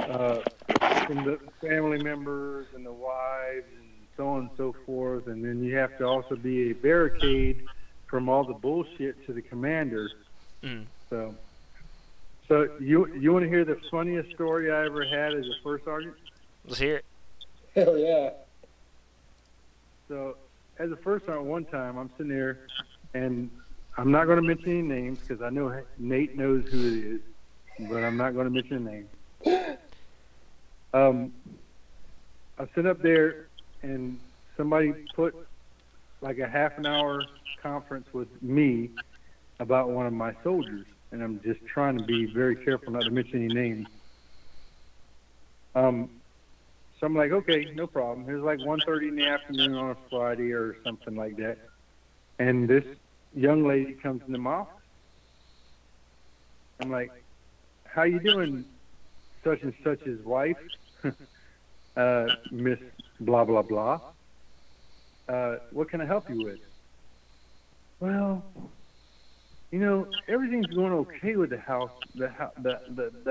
the family members and the wives and so on and so forth, and then you have to also be a barricade from all the bullshit to the commander. Mm. So you want to hear the funniest story I ever had as a first sergeant? Let's hear it. Hell yeah. So as a first sergeant, one time I'm sitting there, and I'm not going to mention any names because I know Nate knows who it is, but I'm not going to mention a name. I sit up there, and somebody put like a half an hour conference with me about one of my soldiers, and I'm just trying to be very careful not to mention any names. So I'm like, okay, no problem. It was like 1:30 in the afternoon on a Friday or something like that, and this young lady comes into my office. I'm like, how you doing, such and such's wife, Miss blah blah blah? What can I help you with? Well, you know, everything's going okay with the house, the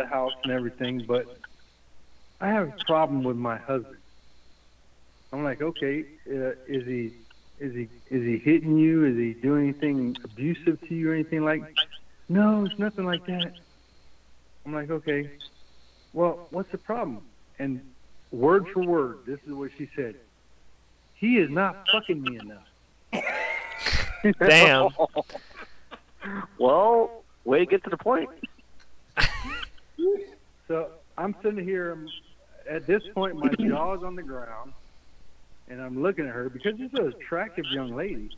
house and everything, but I have a problem with my husband. I'm like, okay, is he hitting you? Is he doing anything abusive to you or anything like? No, it's nothing like that. I'm like, okay, well, what's the problem? And word for word, this is what she said. He is not fucking me enough. Damn. Well, way to get to the point. So I'm sitting here. At this point, my jaw's on the ground, and I'm looking at her because she's an attractive young lady.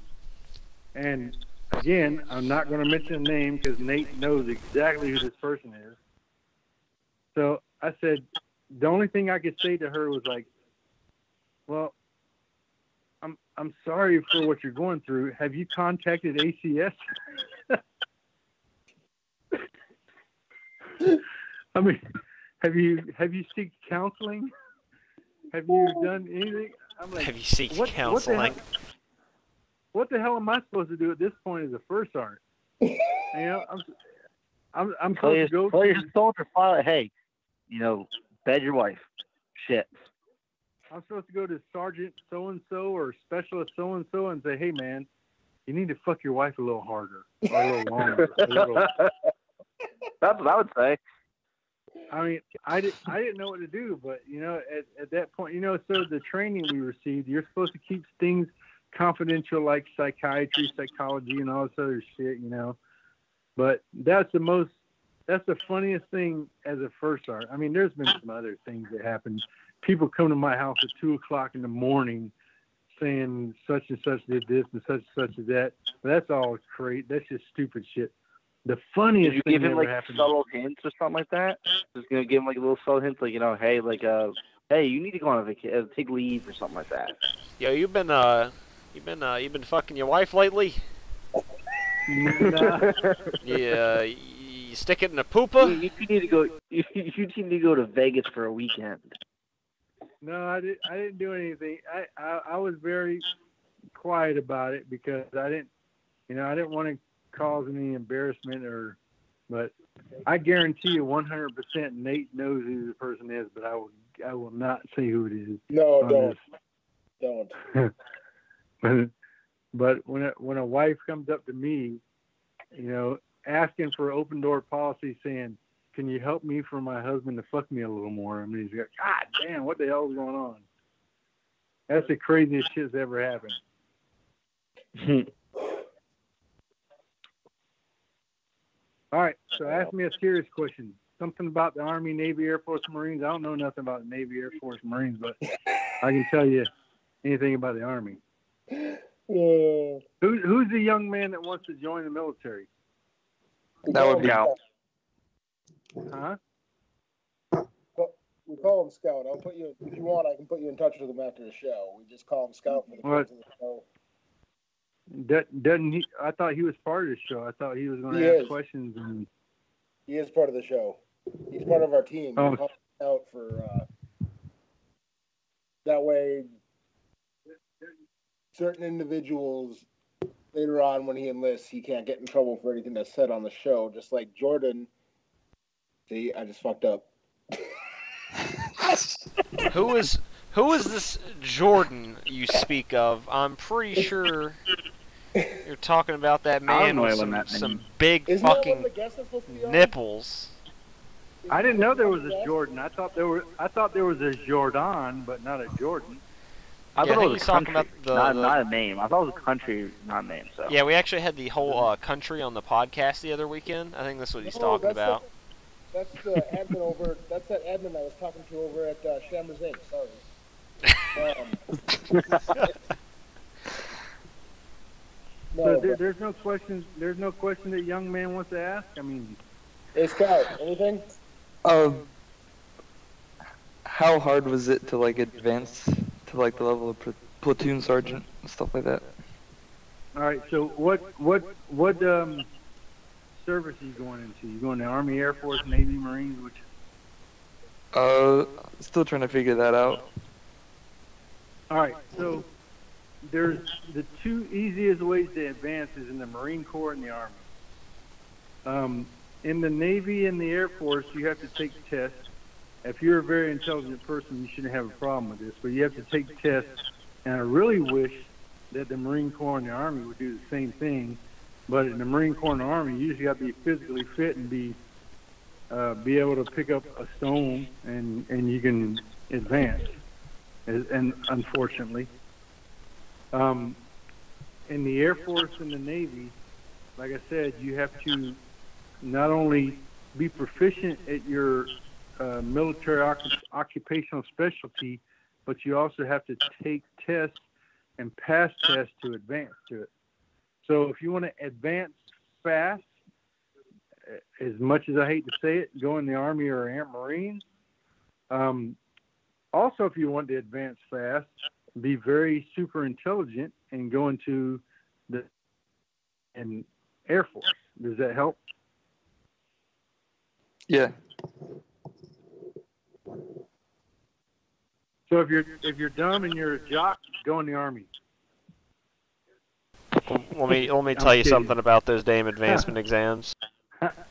And again, I'm not going to mention a name because Nate knows exactly who this person is. So I said, the only thing I could say to her was like, well, I'm sorry for what you're going through. Have you contacted ACS? I mean, have you sought counseling? Have you done anything? I'm like, Have you sought counseling? What the hell am I supposed to do at this point as a first sergeant? You know, I'm supposed to go. Tell your soldier pilot, hey, you know, bed your wife. shit. I'm supposed to go to Sergeant so-and-so or Specialist so-and-so and say, hey, man, you need to fuck your wife a little harder or a little longer. That's what I would say. I mean, I didn't know what to do, but, you know, at that point, you know, so the training we received, you're supposed to keep things confidential like psychiatry, psychology, and all this other shit, you know. But that's the funniest thing as a first sergeant. I mean, there's been some other things that happened. People come to my house at 2 o'clock in the morning saying such and such did this and such did that. But that's all crazy. That's just stupid shit. The funniest Did you thing give him that like ever happened. subtle hints or something like that? Just gonna give him like a little subtle hints, like, you know, hey, like hey, you need to go on a vacation, take leave or something like that. Yo, you've been fucking your wife lately? Nah. Yeah, you stick it in a pooper? You need to go. You need to go to Vegas for a weekend. No, I didn't do anything. I was very quiet about it because I didn't want to cause any embarrassment but I guarantee you 100% Nate knows who the person is, but I will not say who it is. No, don't. But when a wife comes up to me, you know, asking for open door policy, saying, "Can you help me for my husband to fuck me a little more?" I mean, he's like, "God damn, what the hell is going on?" That's the craziest shit that's ever happened. All right, so ask me a serious question. Something about the Army, Navy, Air Force, Marines. I don't know nothing about the Navy, Air Force, Marines, but I can tell you anything about the Army. Who's the young man that wants to join the military? That would be Scout. Huh? We call him Scout. I'll put you, if you want, I can put you in touch with him after the show. We just call him Scout for the purpose of the show. Doesn't he? I thought he was part of the show. I thought he was going to ask questions. And he is part of the show. He's part of our team. Oh. We call him Scout for that way. Certain individuals later on, when he enlists, he can't get in trouble for anything that's said on the show. Just like Jordan. See, I just fucked up. Who is this Jordan you speak of? I'm pretty sure you're talking about that man with some big fucking nipples. I didn't know there was a Jordan. I thought there was a Jordan, but not a Jordan. I Yeah, thought I it think was he's a talking country, about not a name. I thought it was a country, not a name. So Yeah, we actually had the whole country on the podcast the other weekend. I think that's what he's talking about. That's the admin over. That's that admin I was talking to over at Shamrock Inc. Sorry. So there's no question. There's no question that young man wants to ask. I mean, hey Scout, anything? How hard was it to like advance to like the level of platoon sergeant and stuff like that? all right. So what service are you going into? You going to Army, Air Force, Navy, Marines? Which? Still trying to figure that out. All right. So there's the two easiest ways to advance is in the Marine Corps and the Army. In the Navy and the Air Force, you have to take tests. If you're a very intelligent person, you shouldn't have a problem with this, but you have to take tests. And I really wish that the Marine Corps and the Army would do the same thing. But in the Marine Corps and the Army, you usually have to be physically fit and be able to pick up a stone, and you can advance. And unfortunately, in the Air Force and the Navy, like I said, you have to not only be proficient at your military occupational specialty, but you also have to take tests and pass tests to advance to it. So if you want to advance fast, as much as I hate to say it, go in the Army or Marines. Also, if you want to advance fast, be very super intelligent and go into the Air Force. Does that help? Yeah. So if you're dumb and you're a jock, go in the Army. Let me tell you something about those damn advancement exams.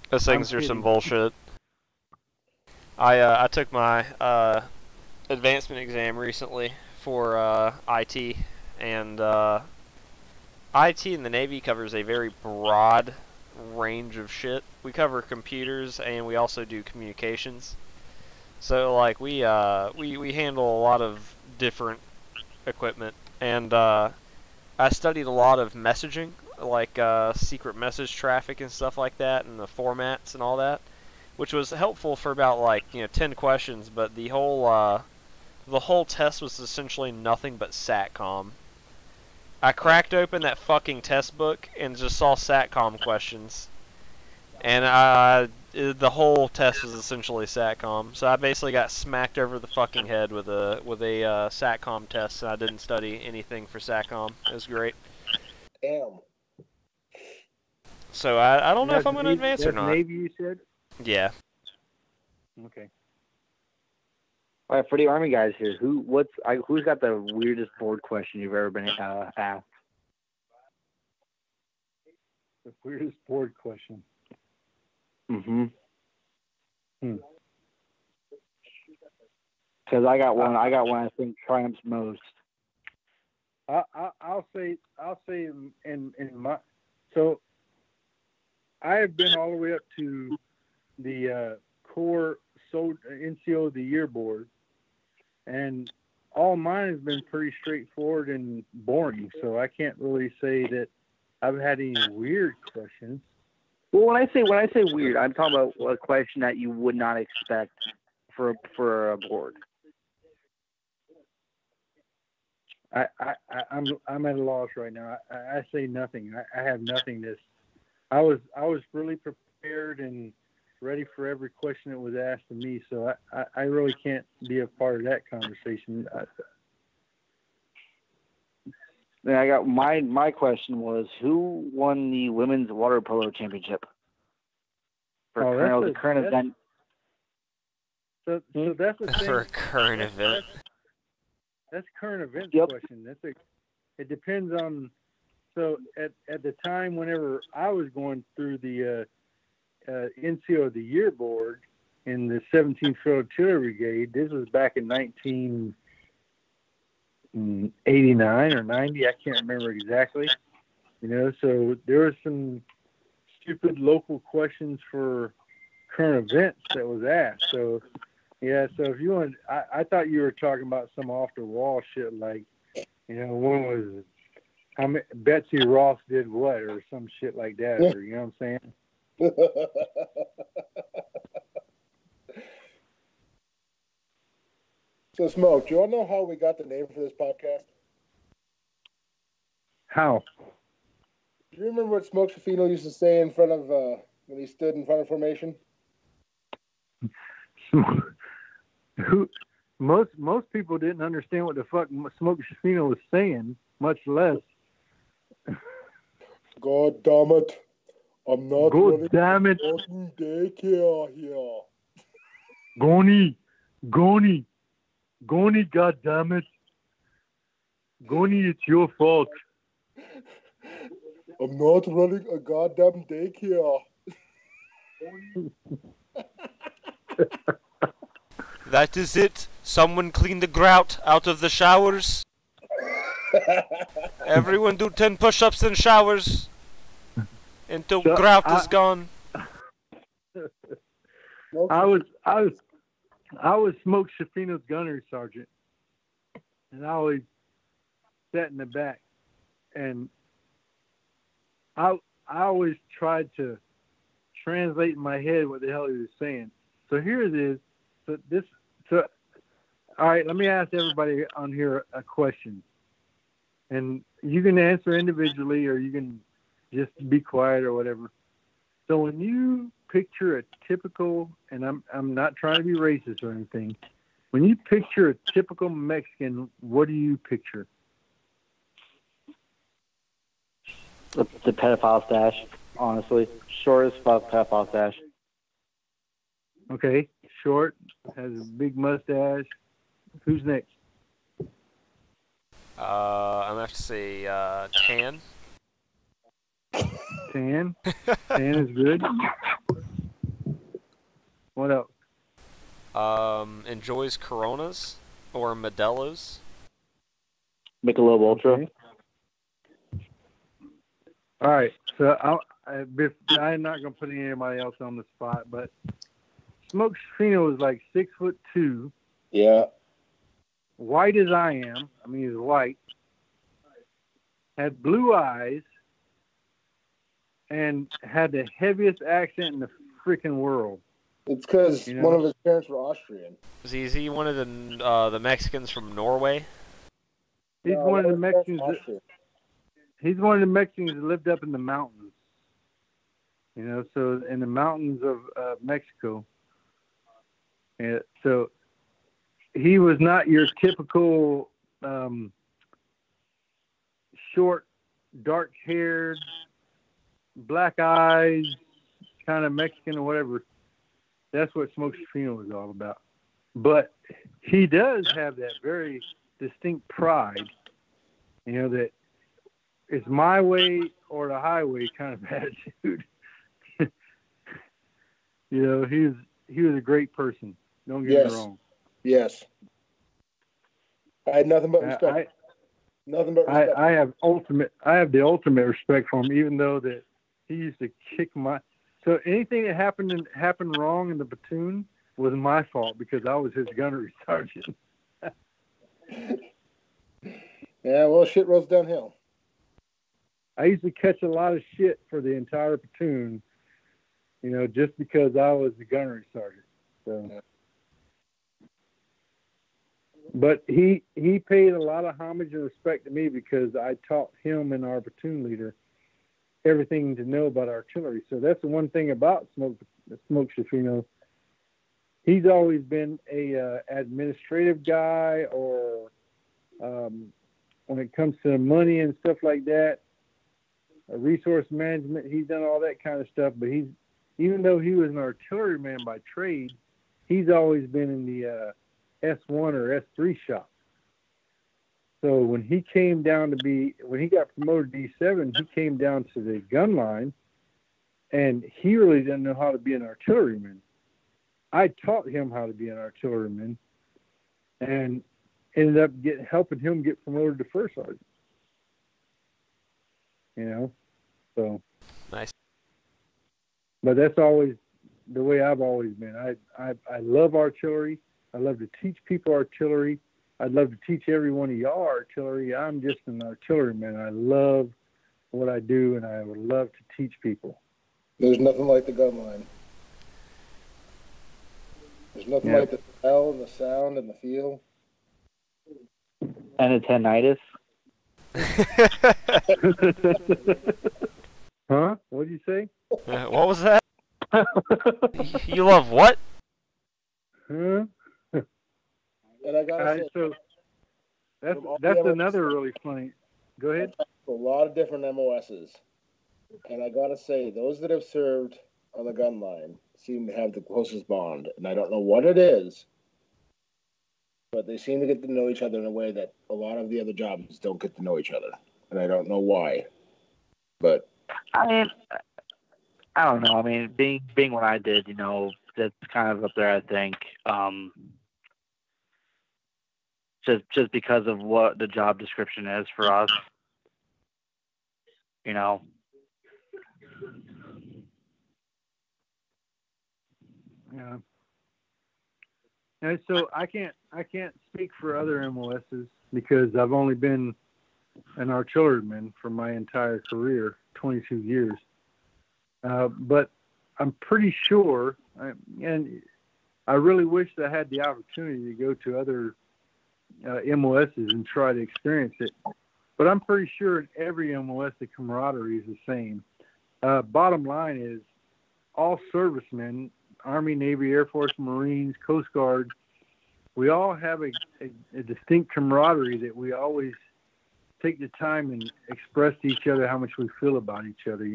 Those things are some bullshit. I took my advancement exam recently for IT, and IT in the Navy covers a very broad range of shit. We cover computers and we also do communications. So like we handle a lot of different equipment, and I studied a lot of messaging, like secret message traffic and stuff like that, and the formats and all that, which was helpful for about like 10 questions. But the whole test was essentially nothing but SATCOM. I cracked open that fucking test book and just saw SATCOM questions, and the whole test was essentially SATCOM. So I basically got smacked over the fucking head with a SATCOM test, and I didn't study anything for SATCOM. It was great. Damn. So I don't know if I'm going to advance or not. Navy, you said? Yeah. Okay. All right, for the Army guys here, who's got the weirdest board question you've ever been asked? The weirdest board question. Mm-hmm. Because I got one. I think triumphs most. I'll say in my, so I have been all the way up to the Corps NCO of the Year board, and all mine has been pretty straightforward and boring. So I can't really say that I've had any weird questions. Well, when I say weird, I'm talking about a question that you would not expect for a board. I'm at a loss right now. I say nothing. I have nothing. I was really prepared and ready for every question that was asked of me. So I really can't be a part of that conversation. Then I got my question was, who won the women's water polo championship for the current event? So that's the thing. For a current event. That's current event Yep. question. It depends on. So at the time, whenever I was going through the NCO of the Year board in the 17th Field Artillery Brigade, this was back in 1989 or 90. I can't remember exactly. So there was some stupid local questions for current events that was asked. So. Yeah, so if you want, I thought you were talking about some off the wall shit, like, one was how many, Betsy Ross did what, or some shit like that, or you know what I'm saying? So, Smoke, do you want to know how we got the name for this podcast? How? Do you remember what Smoke Shafino used to say in front of when he stood in front of formation? Most people didn't understand what the fuck Smoke Shafino was saying, much less. God damn it! I'm not God damn it! fucking daycare here. Goni, God damn it! Goni, it's your fault. I'm not running a goddamn daycare. That is it. Someone clean the grout out of the showers. Everyone do 10 push-ups in showers until grout is gone. I was Smoke Shafino's gunnery sergeant, and I always sat in the back, and I always tried to translate in my head what the hell he was saying. So here it is. All right, let me ask everybody on here a question. And you can answer individually or you can just be quiet or whatever. So when you picture a typical, and I'm not trying to be racist or anything, when you picture a typical Mexican, what do you picture? The pedophile stash, honestly. Short as fuck pedophile stash. Okay, short, has a big mustache. Who's next? I'm gonna have to say tan. Tan. Tan is good. What else? Enjoys Coronas. or Modelo's. Michelob Ultra. Okay. All right, so I'm not going to put anybody else on the spot, but Smoke Shafino is like 6'2". Yeah. White as I am. I mean, he's white. Had blue eyes. And had the heaviest accent in the freaking world. It's because one of his parents were Austrian. Is he one of the Mexicans from Norway? He's one of the Mexicans. He's one of the Mexicans that lived up in the mountains. So in the mountains of Mexico. And so he was not your typical short, dark-haired, black eyes, kind of Mexican or whatever. That's what Smoke Shafino was all about. But he does have that very distinct pride, that it's my way or the highway kind of attitude. He was a great person. Don't get me wrong. Yes. I had nothing but respect. I have the ultimate respect for him, even though that he used to kick my. So anything that happened wrong in the platoon was my fault because I was his gunnery sergeant. Yeah, well, shit rolls downhill. I used to catch a lot of shit for the entire platoon, just because I was the gunnery sergeant. So, yeah. But he paid a lot of homage and respect to me because I taught him and our platoon leader everything to know about artillery. So that's the one thing about Smoke Shafino. He's always been a administrative guy, or when it comes to money and stuff like that, resource management. He's done all that kind of stuff. But even though he was an artilleryman by trade, he's always been in the S1 or S3 shop. So when he got promoted to D7, he came down to the gun line, and he really didn't know how to be an artilleryman. I taught him how to be an artilleryman, and ended up helping him get promoted to first sergeant. So nice. But that's always the way I've always been. I love artillery. I love to teach people artillery. I'd love to teach every one of y'all artillery. I'm just an artilleryman. I love what I do, and I would love to teach people. There's nothing like the gun line. There's nothing like the smell and the sound and the feel. And the tinnitus. Huh? What did you say? What was that? You love what? Huh? And I gotta say, so that's another really funny. Go ahead. A lot of different MOSs, and I gotta say, those that have served on the gun line seem to have the closest bond, and I don't know what it is, but they seem to get to know each other in a way that a lot of the other jobs don't get to know each other, and I don't know why. But I mean, I don't know. I mean, being what I did, that's kind of up there. I think. Just because of what the job description is for us, Yeah. And so I can't speak for other MOSs because I've only been an artilleryman for my entire career, 22 years. But I'm pretty sure, and I really wish I had the opportunity to go to other MOSs and try to experience it. But I'm pretty sure in every MOS the camaraderie is the same. Bottom line is all servicemen, Army, Navy, Air Force, Marines, Coast Guard, we all have a distinct camaraderie that we always take the time and express to each other how much we feel about each other,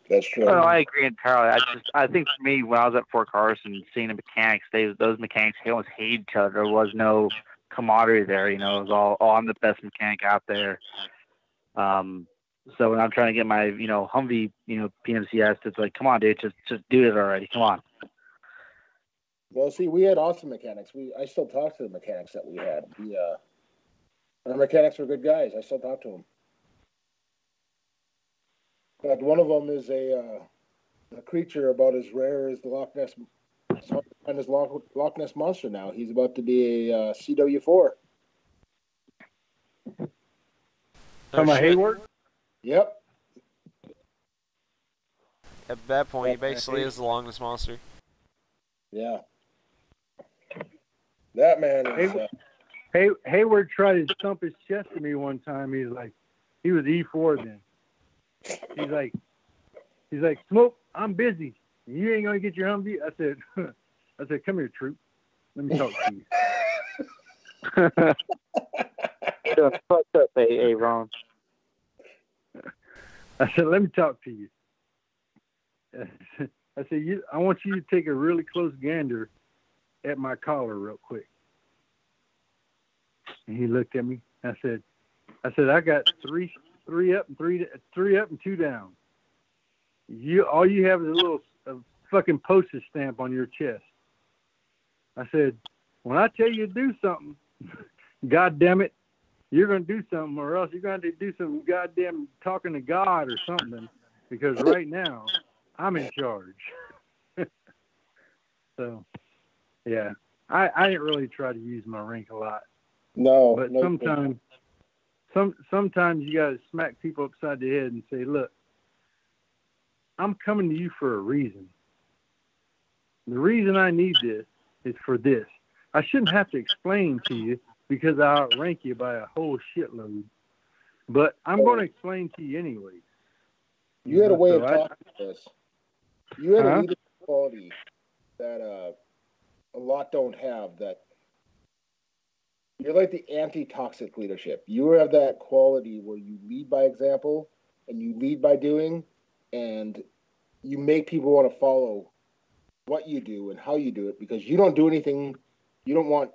That's true. Well, I agree entirely. I think for me, when I was at Fort Carson, seeing the mechanics, those mechanics, they almost hated each other. There was no camaraderie there. It was all, I'm the best mechanic out there. So when I'm trying to get my, Humvee, PMCS, it's like, come on, dude, just do it already. Come on. Well, see, we had awesome mechanics. I still talk to the mechanics that we had. Our mechanics were good guys. I still talk to them. But one of them is a creature about as rare as the Loch Ness. It's hard to find his Loch Ness monster now. He's about to be a CW4. Oh, shit. Hayward? Yep. At that point, he basically is the Loch Ness monster. Yeah. That man is. Hayward tried to stump his chest at me one time. He was E4 then. He's like, Smoke, I'm busy. You ain't gonna get your Humvee. I said, come here, troop. Let me talk to you. What's up, Ron? I said, let me talk to you. I said, I want you to take a really close gander at my collar real quick. And he looked at me. I said, I got three up and three up and two down. All you have is a fucking postage stamp on your chest. I said, when I tell you to do something, God damn it, you're going to do something, or else you're going to do some goddamn talking to God or something, because right now I'm in charge. So, yeah, I didn't really try to use my rank a lot. No. But sometimes you got to smack people upside the head and say, look, I'm coming to you for a reason. The reason I need this is for this. I shouldn't have to explain to you because I outrank you by a whole shitload. But I'm going to explain to you anyways. You had a way of talking to this. You had a leadership quality that a lot don't have. That you're like the anti-toxic leadership. You have that quality where you lead by example and you lead by doing, and you make people want to follow what you do and how you do it, because you don't do anything. You don't want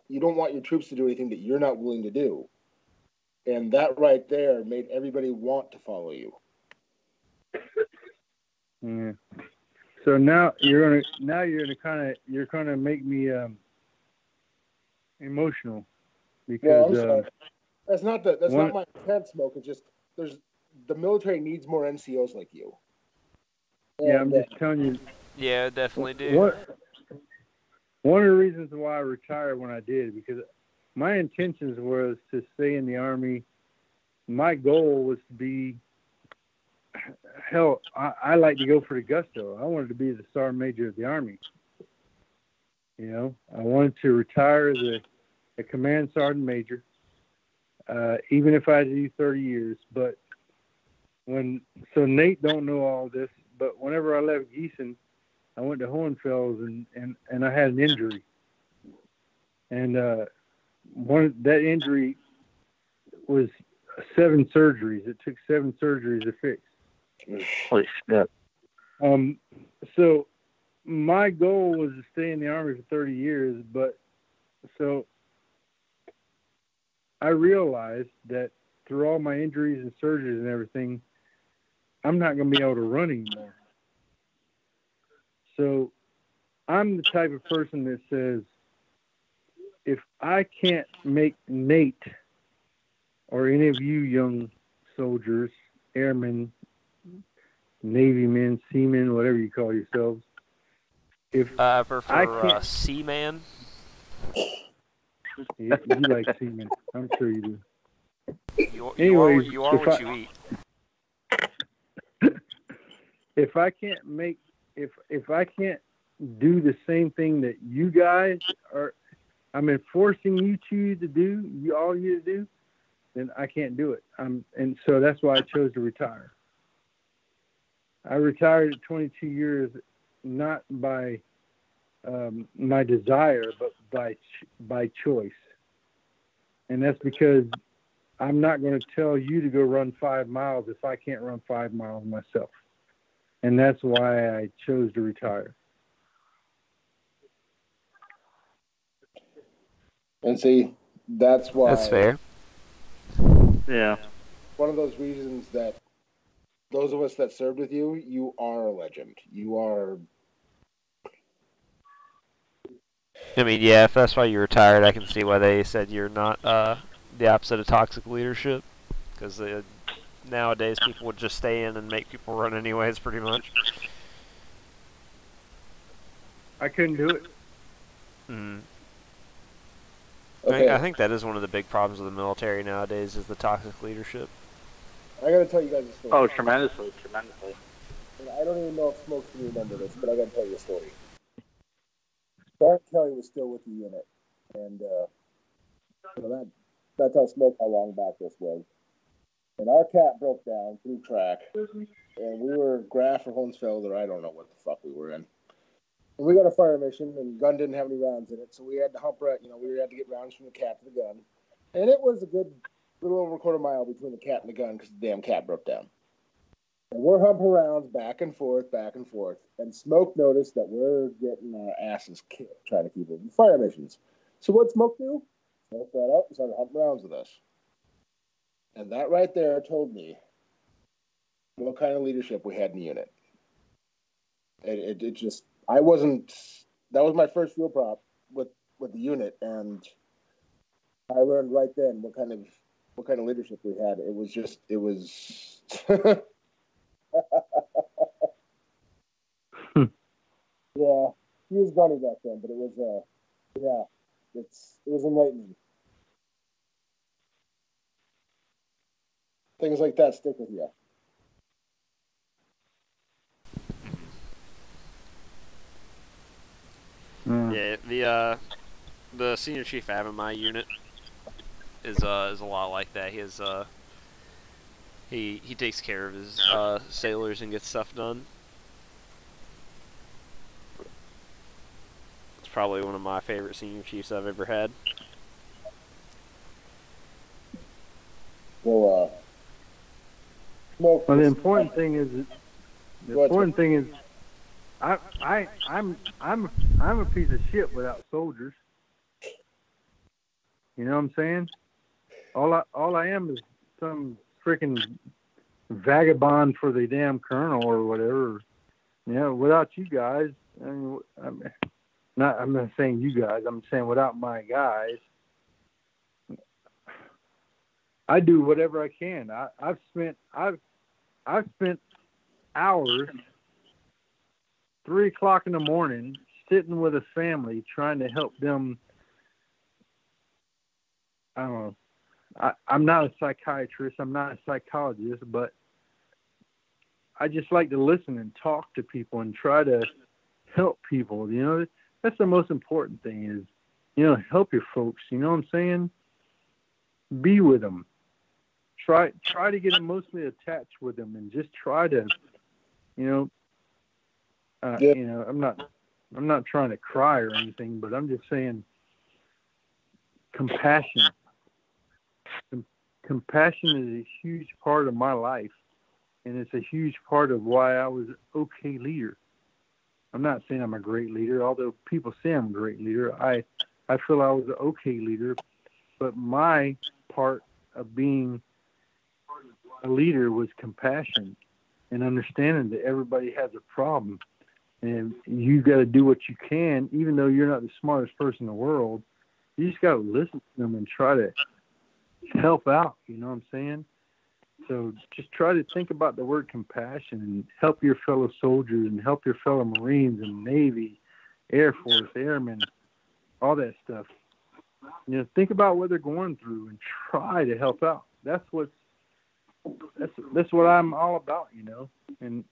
your troops to do anything that you're not willing to do. And that right there made everybody want to follow you. Yeah. So now you're gonna make me emotional, because well, I'm sorry. That's not my intent, Smoke. It's just the military needs more NCOs like you. And, yeah, I'm just telling you. Yeah, definitely do. One of the reasons why I retired when I did, because my intentions was to stay in the Army. My goal was to be, hell, I like to go for the gusto. I wanted to be the sergeant major of the Army. You know, I wanted to retire as a command sergeant major, even if I had to do 30 years. But so Nate don't know all this, but whenever I left Gießen, I went to Hohenfels and I had an injury. And that injury was 7 surgeries. It took 7 surgeries to fix. Holy shit. So my goal was to stay in the Army for 30 years, but so I realized that through all my injuries and surgeries and everything, I'm not going to be able to run anymore. So I'm the type of person that says, if I can't make Nate or any of you young soldiers, airmen, Navy men, seamen, whatever you call yourselves, if I prefer Seaman. You like seamen, I'm sure you do. You are what you eat. If I can't make, if I can't do the same thing that you guys are, I'm enforcing you two to do, all you to do, then I can't do it. And so that's why I chose to retire. I retired at 22 years, not by my desire, but by choice. And that's because I'm not going to tell you to go run 5 miles if I can't run 5 miles myself. And that's why I chose to retire. And see, that's why. That's fair. Yeah. One of those reasons that those of us that served with you, you are a legend. You are. I mean, yeah, if that's why you retired, I can see why they said you're not the opposite of toxic leadership. Because nowadays people would just stay in and make people run anyways, pretty much. I couldn't do it. Mm. Okay. I think that is one of the big problems of the military nowadays is the toxic leadership. I gotta tell you guys a story. Oh, tremendously. And I don't even know if Smokes can remember this, but I gotta tell you a story. Sergeant Kelly was still with the unit, and that's how long back this was. And our cat broke down through track, and we were Graf or Holmesfeld, or I don't know what the fuck we were in. And we got a fire mission, and gun didn't have any rounds in it, so we had to hump right. We had to get rounds from the cat to the gun, and it was a good little over a quarter mile between the cat and the gun because the damn cat broke down. And we're humping rounds back and forth, and Smoke noticed that we're getting our asses kicked trying to keep up with fire missions. So what Smoke do? Smoke got out and started humping rounds with us. And that right there told me what kind of leadership we had in the unit. It just, I wasn't, that was my first field prop with the unit, and I learned right then what kind of leadership we had. It was yeah, he was gunny back then, but it was it was enlightening. Things like that stick with you. Yeah, the senior chief I have in my unit is a lot like that. He has he takes care of his sailors and gets stuff done. It's probably one of my favorite senior chiefs I've ever had. Well, the important thing is I'm a piece of shit without soldiers. You know what I'm saying? All I am is some freaking vagabond for the damn colonel or whatever. Without you guys, I'm not saying you guys. I'm saying without my guys, I do whatever I can. I've spent hours, 3 o'clock in the morning, sitting with a family trying to help them. I don't know. I'm not a psychiatrist. I'm not a psychologist, but I just like to listen and talk to people and try to help people. That's the most important thing is, help your folks. You know what I'm saying? Be with them. Try to get emotionally attached with them, and just try to, I'm not trying to cry or anything, but I'm just saying compassion. Compassion is a huge part of my life, and it's a huge part of why I was an okay leader. I'm not saying I'm a great leader, although people say I'm a great leader. I feel I was an okay leader, but my part of being a leader was compassion and understanding that everybody has a problem, and you got to do what you can, even though you're not the smartest person in the world. You just got to listen to them and try to help out. You know what I'm saying? So just try to think about the word compassion and help your fellow soldiers and help your fellow Marines and Navy, Air Force, Airmen, all that stuff. Think about what they're going through and try to help out. That's what I'm all about, and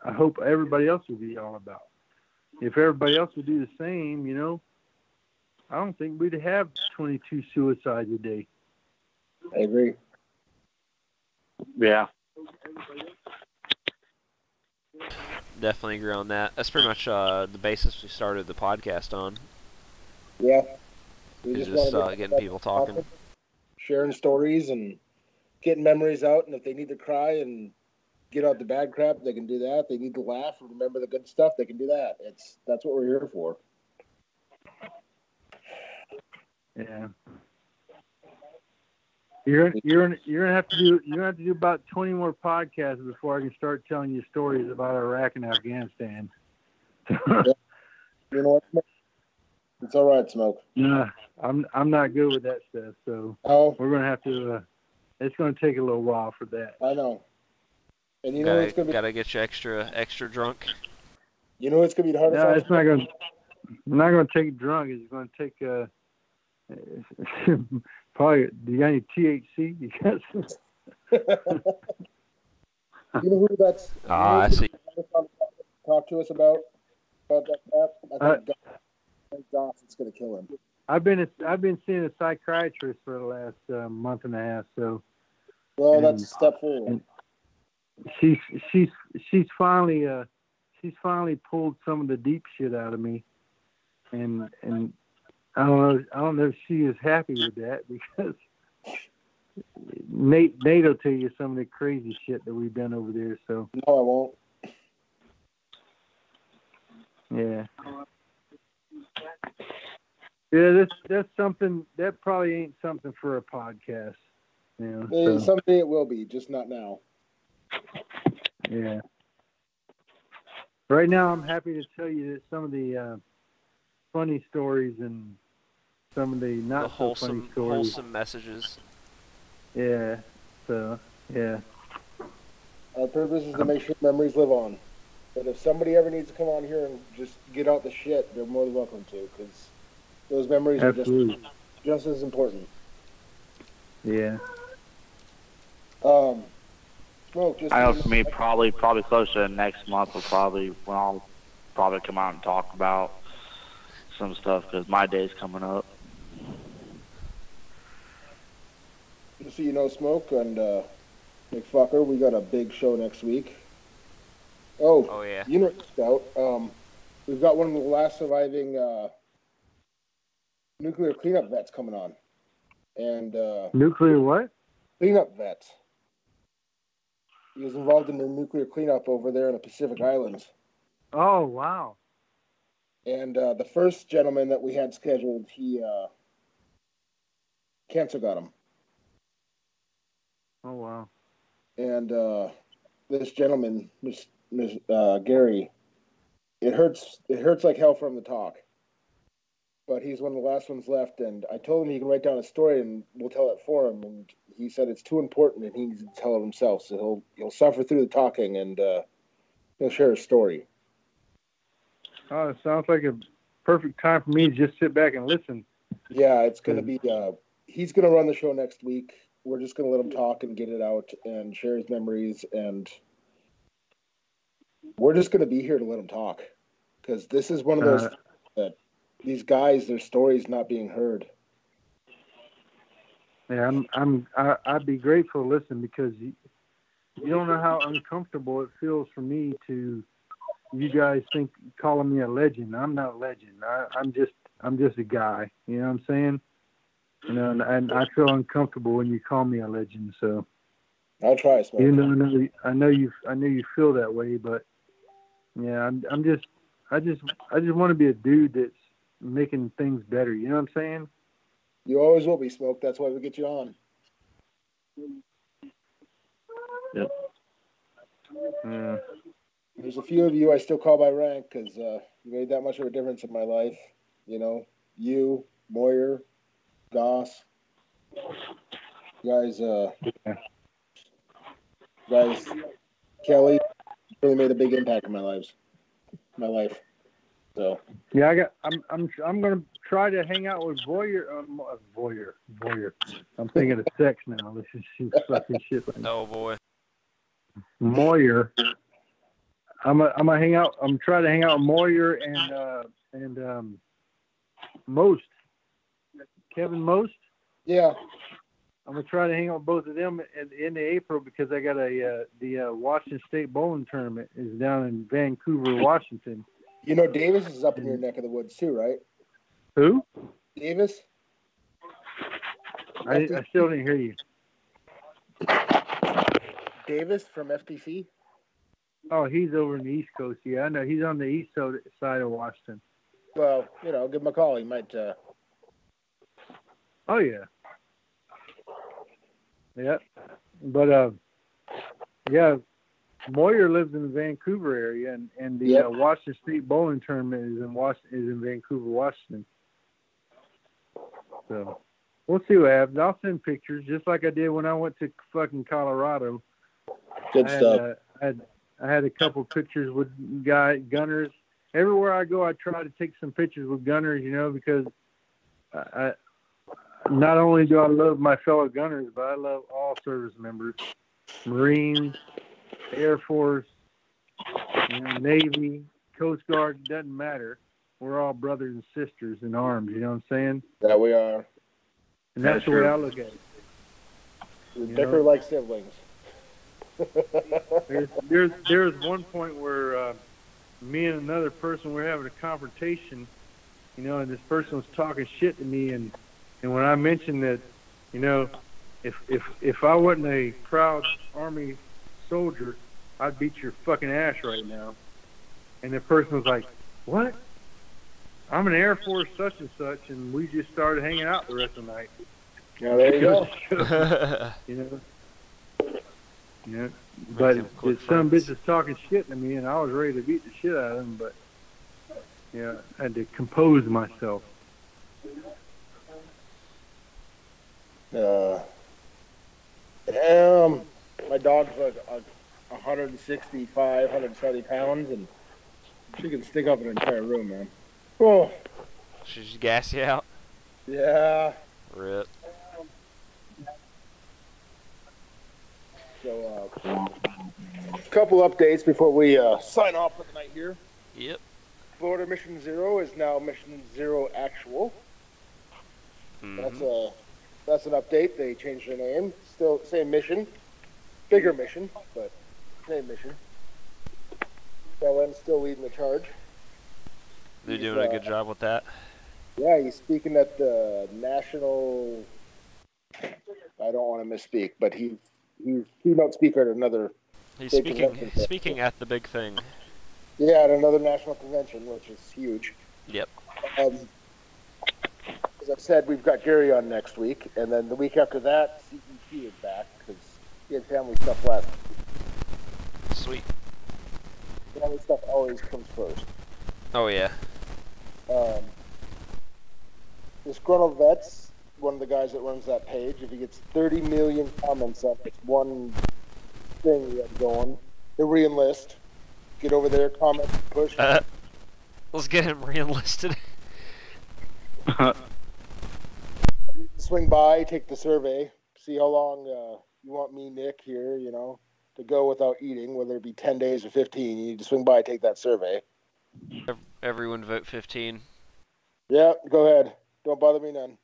I hope everybody else will be all about. If everybody else would do the same, I don't think we'd have 22 suicides a day. I agree. Yeah. Definitely agree on that. That's pretty much the basis we started the podcast on. Yeah. Just getting people talking. Sharing stories and getting memories out, and if they need to cry and get out the bad crap, they can do that. If they need to laugh and remember the good stuff, they can do that. That's what we're here for. Yeah. You're gonna have to do about 20 more podcasts before I can start telling you stories about Iraq and Afghanistan. You know what? It's all right, Smoke. Nah, I'm not good with that stuff. So we're gonna have to. It's gonna take a little while for that. I know. And you know it's gonna be. Gotta get you extra drunk. You know it's gonna be the hardest. No, it's not gonna. I'm not gonna take drunk. It's gonna take. Probably. Do you got any THC? You got some. You know who that's? I see. Talk to us about that crap. I think Goss is gonna kill him. I've been seeing a psychiatrist for the last month and a half. So. Well, that's a step forward. She's finally pulled some of the deep shit out of me, and I don't know if she is happy with that, because Nate will tell you some of the crazy shit that we've done over there. So no, I won't. Yeah. Yeah, that's something that probably ain't something for a podcast. You know, someday it will be, just not now. Yeah. Right now, I'm happy to tell you that some of the funny stories and some of the not so funny stories. Wholesome messages. Yeah. So, yeah. Our purpose is to make sure memories live on. But if somebody ever needs to come on here and just get out the shit, they're more than welcome to, because those memories are just as important. Yeah. Smoke, just I know for me, probably closer to next month will probably when I'll probably come out and talk about some stuff, because my day's coming up. Just so you know, Smoke and McFucker, we got a big show next week. Oh yeah. You know, Scout. We've got one of the last surviving nuclear cleanup vets coming on, and nuclear what? Cleanup vets. He was involved in the nuclear cleanup over there in the Pacific Islands. Oh, wow. And the first gentleman that we had scheduled, cancer got him. Oh, wow. And this gentleman, Gary, it hurts like hell for him to talk. But he's one of the last ones left, and I told him he can write down a story and we'll tell it for him. And he said it's too important and he needs to tell it himself. So he'll suffer through the talking and he'll share his story. Oh, it sounds like a perfect time for me to just sit back and listen. Yeah, it's going to be. He's going to run the show next week. We're just going to let him talk and get it out and share his memories, and we're just going to be here to let him talk, because this is one of those that these guys, their stories not being heard. Yeah, I'd be grateful to listen, because you don't know how uncomfortable it feels for me to. You guys think calling me a legend. I'm not a legend. I'm just a guy. You know what I'm saying? You know, and I feel uncomfortable when you call me a legend. So I'll try, Smoke. I know you feel that way, but yeah, I just want to be a dude that's making things better. You know what I'm saying? You always will be, Smoke. That's why we get you on. Yep. Yeah. There's a few of you I still call by rank, because you made that much of a difference in my life. You know, you, Moyer, Goss, guys, Kelly, really made a big impact in my life. So yeah, I'm gonna try to hang out with Voyeur. I'm thinking of sex now. This is fucking shit. Like oh boy. Moyer. I'm gonna hang out. I'm trying to hang out with Moyer and Most. Kevin Most. Yeah. I'm gonna try to hang out with both of them at the end of April, because I got the Washington State bowling tournament is down in Vancouver, Washington. You know, Davis is up in your neck of the woods too, right? Who? Davis. I still didn't hear you. Davis from FTC. Oh, he's over in the East Coast. Yeah, I know. He's on the east side of Washington. Well, you know, give him a call. He might. Oh yeah. Yeah, but yeah, Moyer lives in the Vancouver area, and the Washington State bowling tournament is in Vancouver, Washington. So we'll see what happens. I'll send pictures, just like I did when I went to fucking Colorado. Good stuff. I had a couple pictures with gunners. Everywhere I go, I try to take some pictures with gunners, because I not only do I love my fellow gunners, but I love all service members, Marines, Air Force, Navy, Coast Guard, doesn't matter. We're all brothers and sisters in arms, you know what I'm saying? That we are. And that's the way I look at it. We bicker like siblings. There's one point where me and another person were having a confrontation, and this person was talking shit to me, and when I mentioned that, if I wasn't a proud Army soldier, I'd beat your fucking ass right now. And the person was like, "What? I'm an Air Force such and such," and we just started hanging out the rest of the night. Yeah, there you go. But some bitch was talking shit to me, and I was ready to beat the shit out of him, but I had to compose myself. My dog's like 165, 170 pounds, and she can stick up an entire room, man. Oh. Should she gas you out? Yeah. Rip. So, a couple updates before we sign off for the night here. Yep. Florida Mission Zero is now Mission Zero Actual. Mm-hmm. That's an update. They changed their name. Still same mission, bigger mission, but same mission. Belen's still leading the charge. They're doing a good job with that. Yeah, he's speaking at the national. I don't want to misspeak, but he's keynote speaker at another. He's speaking at the big thing. Yeah, at another national convention, which is huge. Yep. As I said, we've got Gary on next week, and then the week after that, CEP is back because he had family stuff last week. Sweet. Family stuff always comes first. Oh yeah. Disgruntled Vets, one of the guys that runs that page, if he gets 30 million comments on this one thing he had going, he'll re-enlist. Get over there, comment, push. Let's get him re-enlisted. Swing by, take the survey, see how long you want me, Nick, here, to go without eating, whether it be 10 days or 15. You need to swing by, take that survey. Everyone vote 15. Yeah, go ahead. Don't bother me none.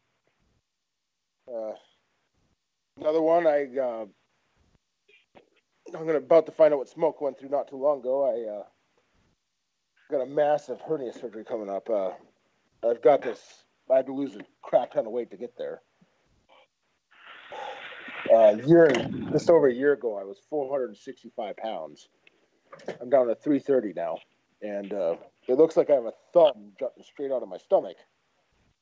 Another one, I'm about to find out what Smoke went through not too long ago. I got a massive hernia surgery coming up. I've got this. I had to lose a crap ton of weight to get there. Just over a year ago, I was 465 pounds. I'm down to 330 now, and it looks like I have a thumb jutting straight out of my stomach.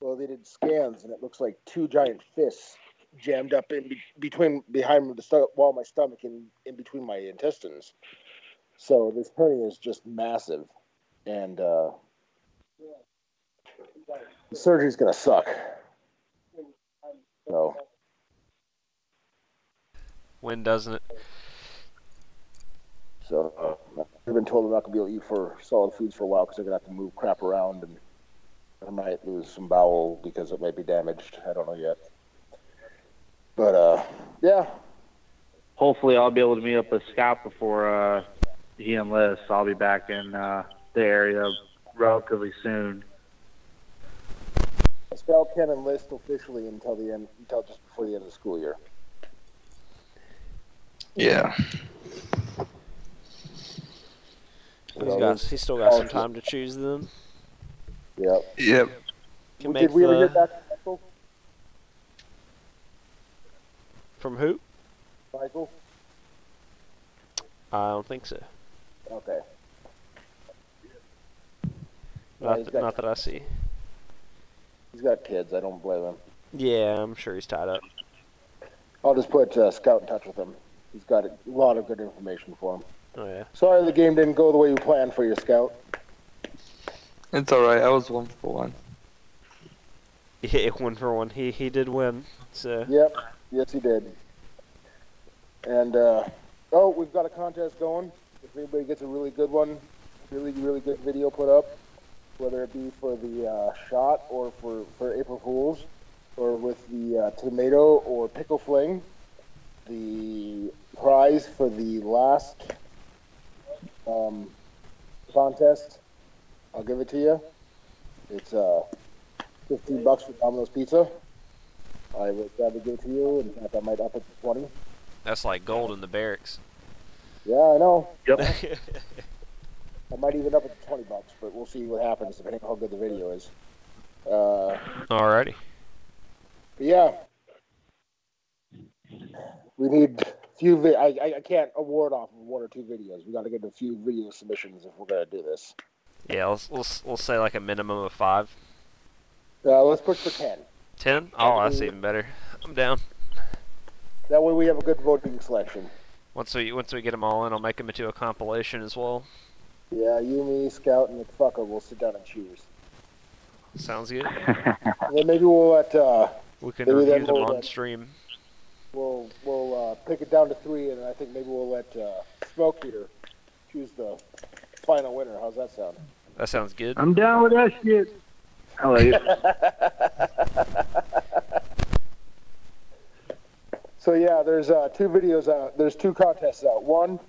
Well, they did scans, and it looks like two giant fists jammed up behind the wall of my stomach and in between my intestines. So this hernia is just massive, and the surgery's gonna suck. So when doesn't it? So I've been told I'm not gonna be able to eat for solid foods for a while because I'm gonna have to move crap around, and I might lose some bowel because it might be damaged. I don't know yet. But yeah. Hopefully, I'll be able to meet up with Scott before he enlists. I'll be back in the area relatively soon. Scout can enlist officially until just before the end of the school year. Yeah. He's still got some time to choose them. Yep. Did we ever get back to Michael? From who? Michael? I don't think so. Okay. Not that I see. He's got kids. I don't blame him. Yeah, I'm sure he's tied up. I'll just put Scout in touch with him. He's got a lot of good information for him. Oh, yeah. Sorry the game didn't go the way you planned for you, Scout. It's alright. I was 1 for 1. Yeah, 1-for-1. He did win. So. Yep. Yes, he did. And we've got a contest going. If anybody gets a really good one, really good video put up, whether it be for the shot or for April Fools, or with the tomato or pickle fling, the prize for the last contest, I'll give it to you. It's $15 for Domino's Pizza. I would gladly give it to you. In fact, I might up it to 20. That's like gold in the barracks. Yeah, I know. Yep. I might even up it to $20, but we'll see what happens depending on how good the video is. Alrighty. But yeah, we need few. I can't award off of 1 or 2 videos. We got to get a few video submissions if we're gonna do this. Yeah, we'll say like a minimum of 5. Let's push for 10. 10? Oh, that's even better. I'm down. That way we have a good voting selection. Once we get them all in, I'll make them into a compilation as well. Yeah, you, me, Scout, and McFucker will sit down and choose. Sounds good. And then maybe we'll let we can review them on stream. We'll pick it down to 3, and I think maybe we'll let Smoke Eater choose the final winner. How's that sound? That sounds good. I'm down with that shit. I like it. So yeah, there's 2 videos out. There's 2 contests out. One,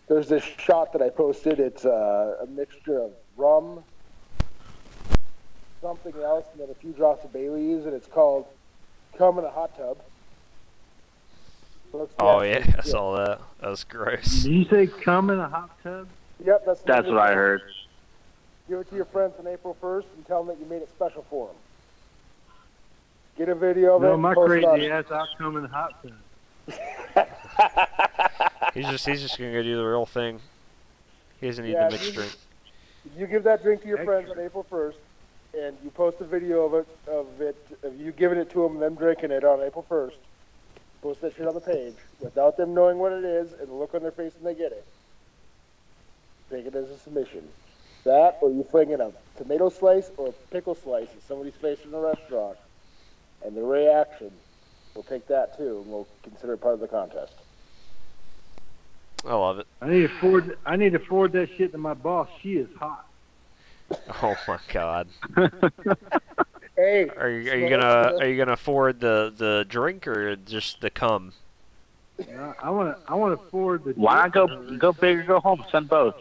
there's this shot that I posted. It's a mixture of rum, something else, and then a few drops of Bailey's, and it's called "Come in a Hot Tub." Oh yeah, I saw that. That was gross. Did you say come in a hot tub? Yep, That's what I heard. Give it to your friends on April 1st and tell them that you made it special for them. Get a video of it. No, my post it crazy on- ass, I'll come in a hot tub. He's just gonna go do the real thing. He doesn't need Yeah, the mixed drink. You give that drink to your Extra. friends on April 1st, and you post a video of you giving it to them and them drinking it on April 1st. Post that shit on the page without them knowing what it is and the look on their face when they get it. Take it as a submission. That, or you fling in a tomato slice or a pickle slice in somebody's face in a restaurant, and the reaction, we'll take that too, and we'll consider it part of the contest. I love it. I need to forward that shit to my boss. She is hot. Oh my god. Hey, Are you gonna forward the drink or just the cum? I want to forward the. Why not go big or go home? Send both.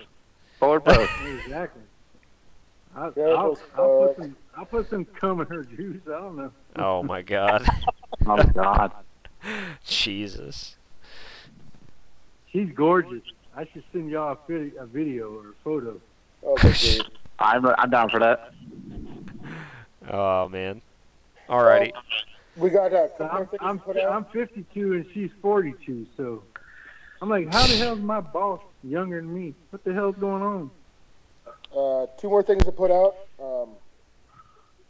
Forward both. Exactly. I'll I'll put some cum in her juice. I don't know. Oh my god. Oh God. Jesus. She's gorgeous. I should send y'all a video or a photo. Okay, I'm down for that. Oh man. Alrighty. we got some more things I'm to put out. I'm 52 and she's 42, so I'm like, how the hell is my boss younger than me? What the hell's going on? 2 more things to put out.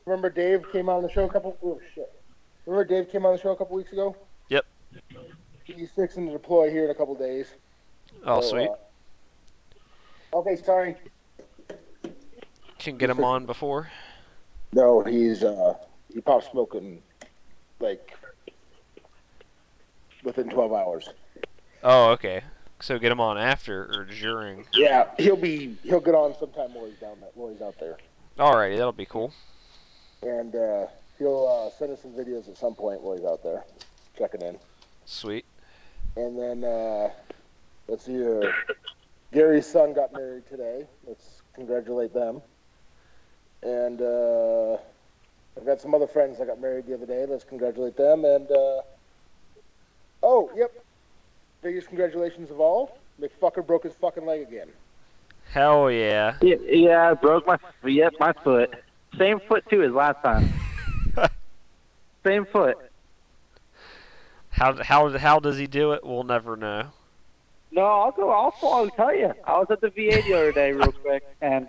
Remember Dave came on the show a couple. Oh shit! Remember Dave came on the show a couple weeks ago? Yep. He's fixing to deploy here in a couple days. Oh So, sweet. Okay, sorry. Can get him on before. No, he popped smoking like within 12 hours. Oh, okay. So get him on after or during. Yeah, he'll get on sometime while he's out there, Alrighty, that'll be cool. and he'll send us some videos at some point while he's out there checking in. Sweet. And then let's see here. Gary's son got married today. Let's congratulate them. And I've got some other friends that got married the other day. Let's congratulate them. And oh, yep. Biggest congratulations of all. McFucker broke his fucking leg again. Hell yeah. Yeah, I broke my foot. Same foot too as last time. Same foot. How does he do it? We'll never know. No, I'll tell you. I was at the VA the other day real quick, and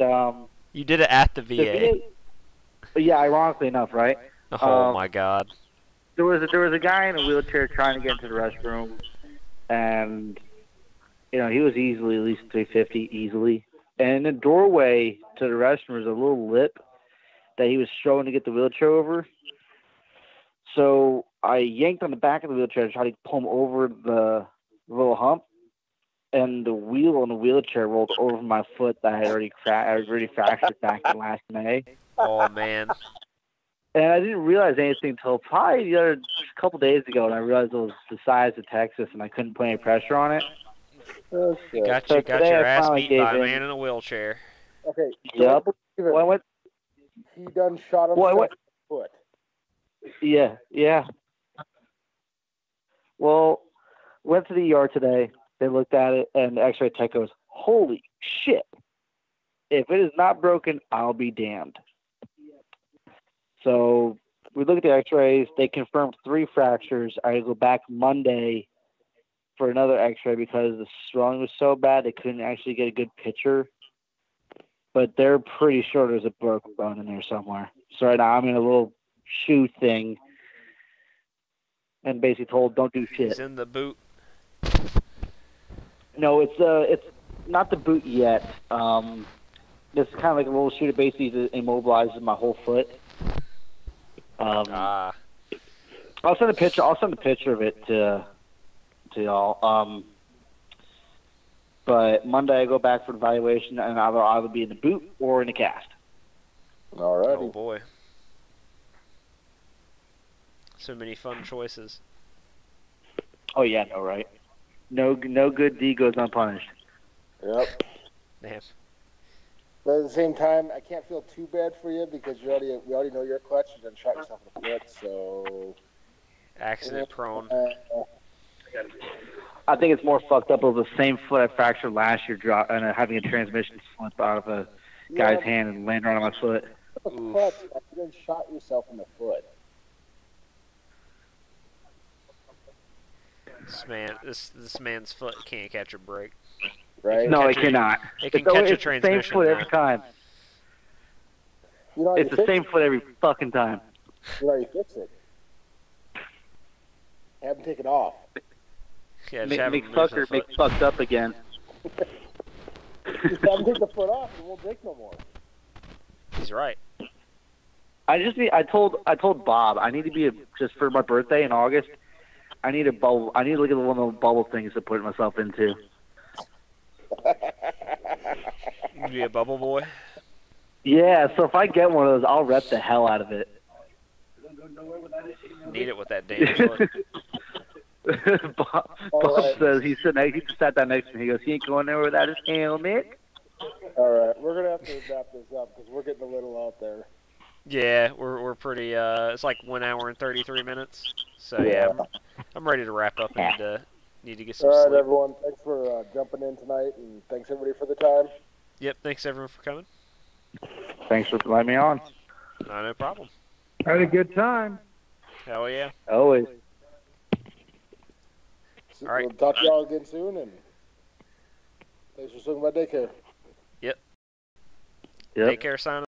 You did it at the the VA. yeah, ironically enough, right? Oh my god. There was a guy in a wheelchair trying to get into the restroom, and he was easily at least 350 easily. And in the doorway to the restroom was a little lip that he was struggling to get the wheelchair over. So I yanked on the back of the wheelchair to try to pull him over the little hump, and the wheel on the wheelchair rolled over my foot that I had already fractured back in last May. Oh, man. And I didn't realize anything until probably a couple days ago, and I realized it was the size of Texas, and I couldn't put any pressure on it. You got So your today I ass finally beat by a gave man in a wheelchair. Okay. Yep. Well, He done shot himself in the foot. Yeah. Well, went to the ER today. They looked at it, and the X-ray tech goes, "Holy shit! If it is not broken, I'll be damned." So we looked at the X-rays. They confirmed 3 fractures. I go back Monday for another X-ray because the swelling was so bad they couldn't actually get a good picture. But they're pretty sure there's a broken bone in there somewhere. So right now I'm in a little shoe thing, and basically told don't do shit. He's in the boot. No, it's not the boot yet. It's kind of like a little shoe that basically immobilizes my whole foot. I'll send a picture. I'll send a picture of it to y'all. But Monday I go back for evaluation, and I'll either be in the boot or in the cast. All right. Oh boy. So many fun choices. Oh yeah, no right. No good deed goes unpunished. Yep. Damn. But at the same time, I can't feel too bad for you because we already know you're a clutch. You done shot yourself in the foot, so Accident prone. I think it's more fucked up of the same foot I fractured last year, and having a transmission slip out of a guy's hand and land right on my foot. Clutch, you done shot yourself in the foot. This man's foot can't catch a break. Right? No, it cannot. It can catch a transmission. It's the same foot every time. It's the same foot every fucking time. You know how you fix it. Have him take it off. Yeah, Make fucked up again. Just have him take the foot off and it won't break no more. He's right. I told Bob I need to be just for my birthday in August. I need a bubble. I need to look at one of those bubble things to put myself into. You be a bubble boy. Yeah, so if I get one of those, I'll rep the hell out of it. Need it with that damn foot. Bob says he just sat down next to me. He goes, he ain't going there without his helmet. All right, we're gonna have to wrap this up because we're getting a little out there. Yeah, we're pretty. It's like 1 hour and 33 minutes. So yeah, I'm ready to wrap up and need to get some sleep. All right, everyone. Thanks for jumping in tonight, and thanks everybody for the time. Yep, thanks everyone for coming. Thanks for letting me on. No problem. Had a good time. Hell yeah. Always. So all right. We'll talk to y'all again soon, and thanks for swinging by Daycare. Yep. Daycare sign.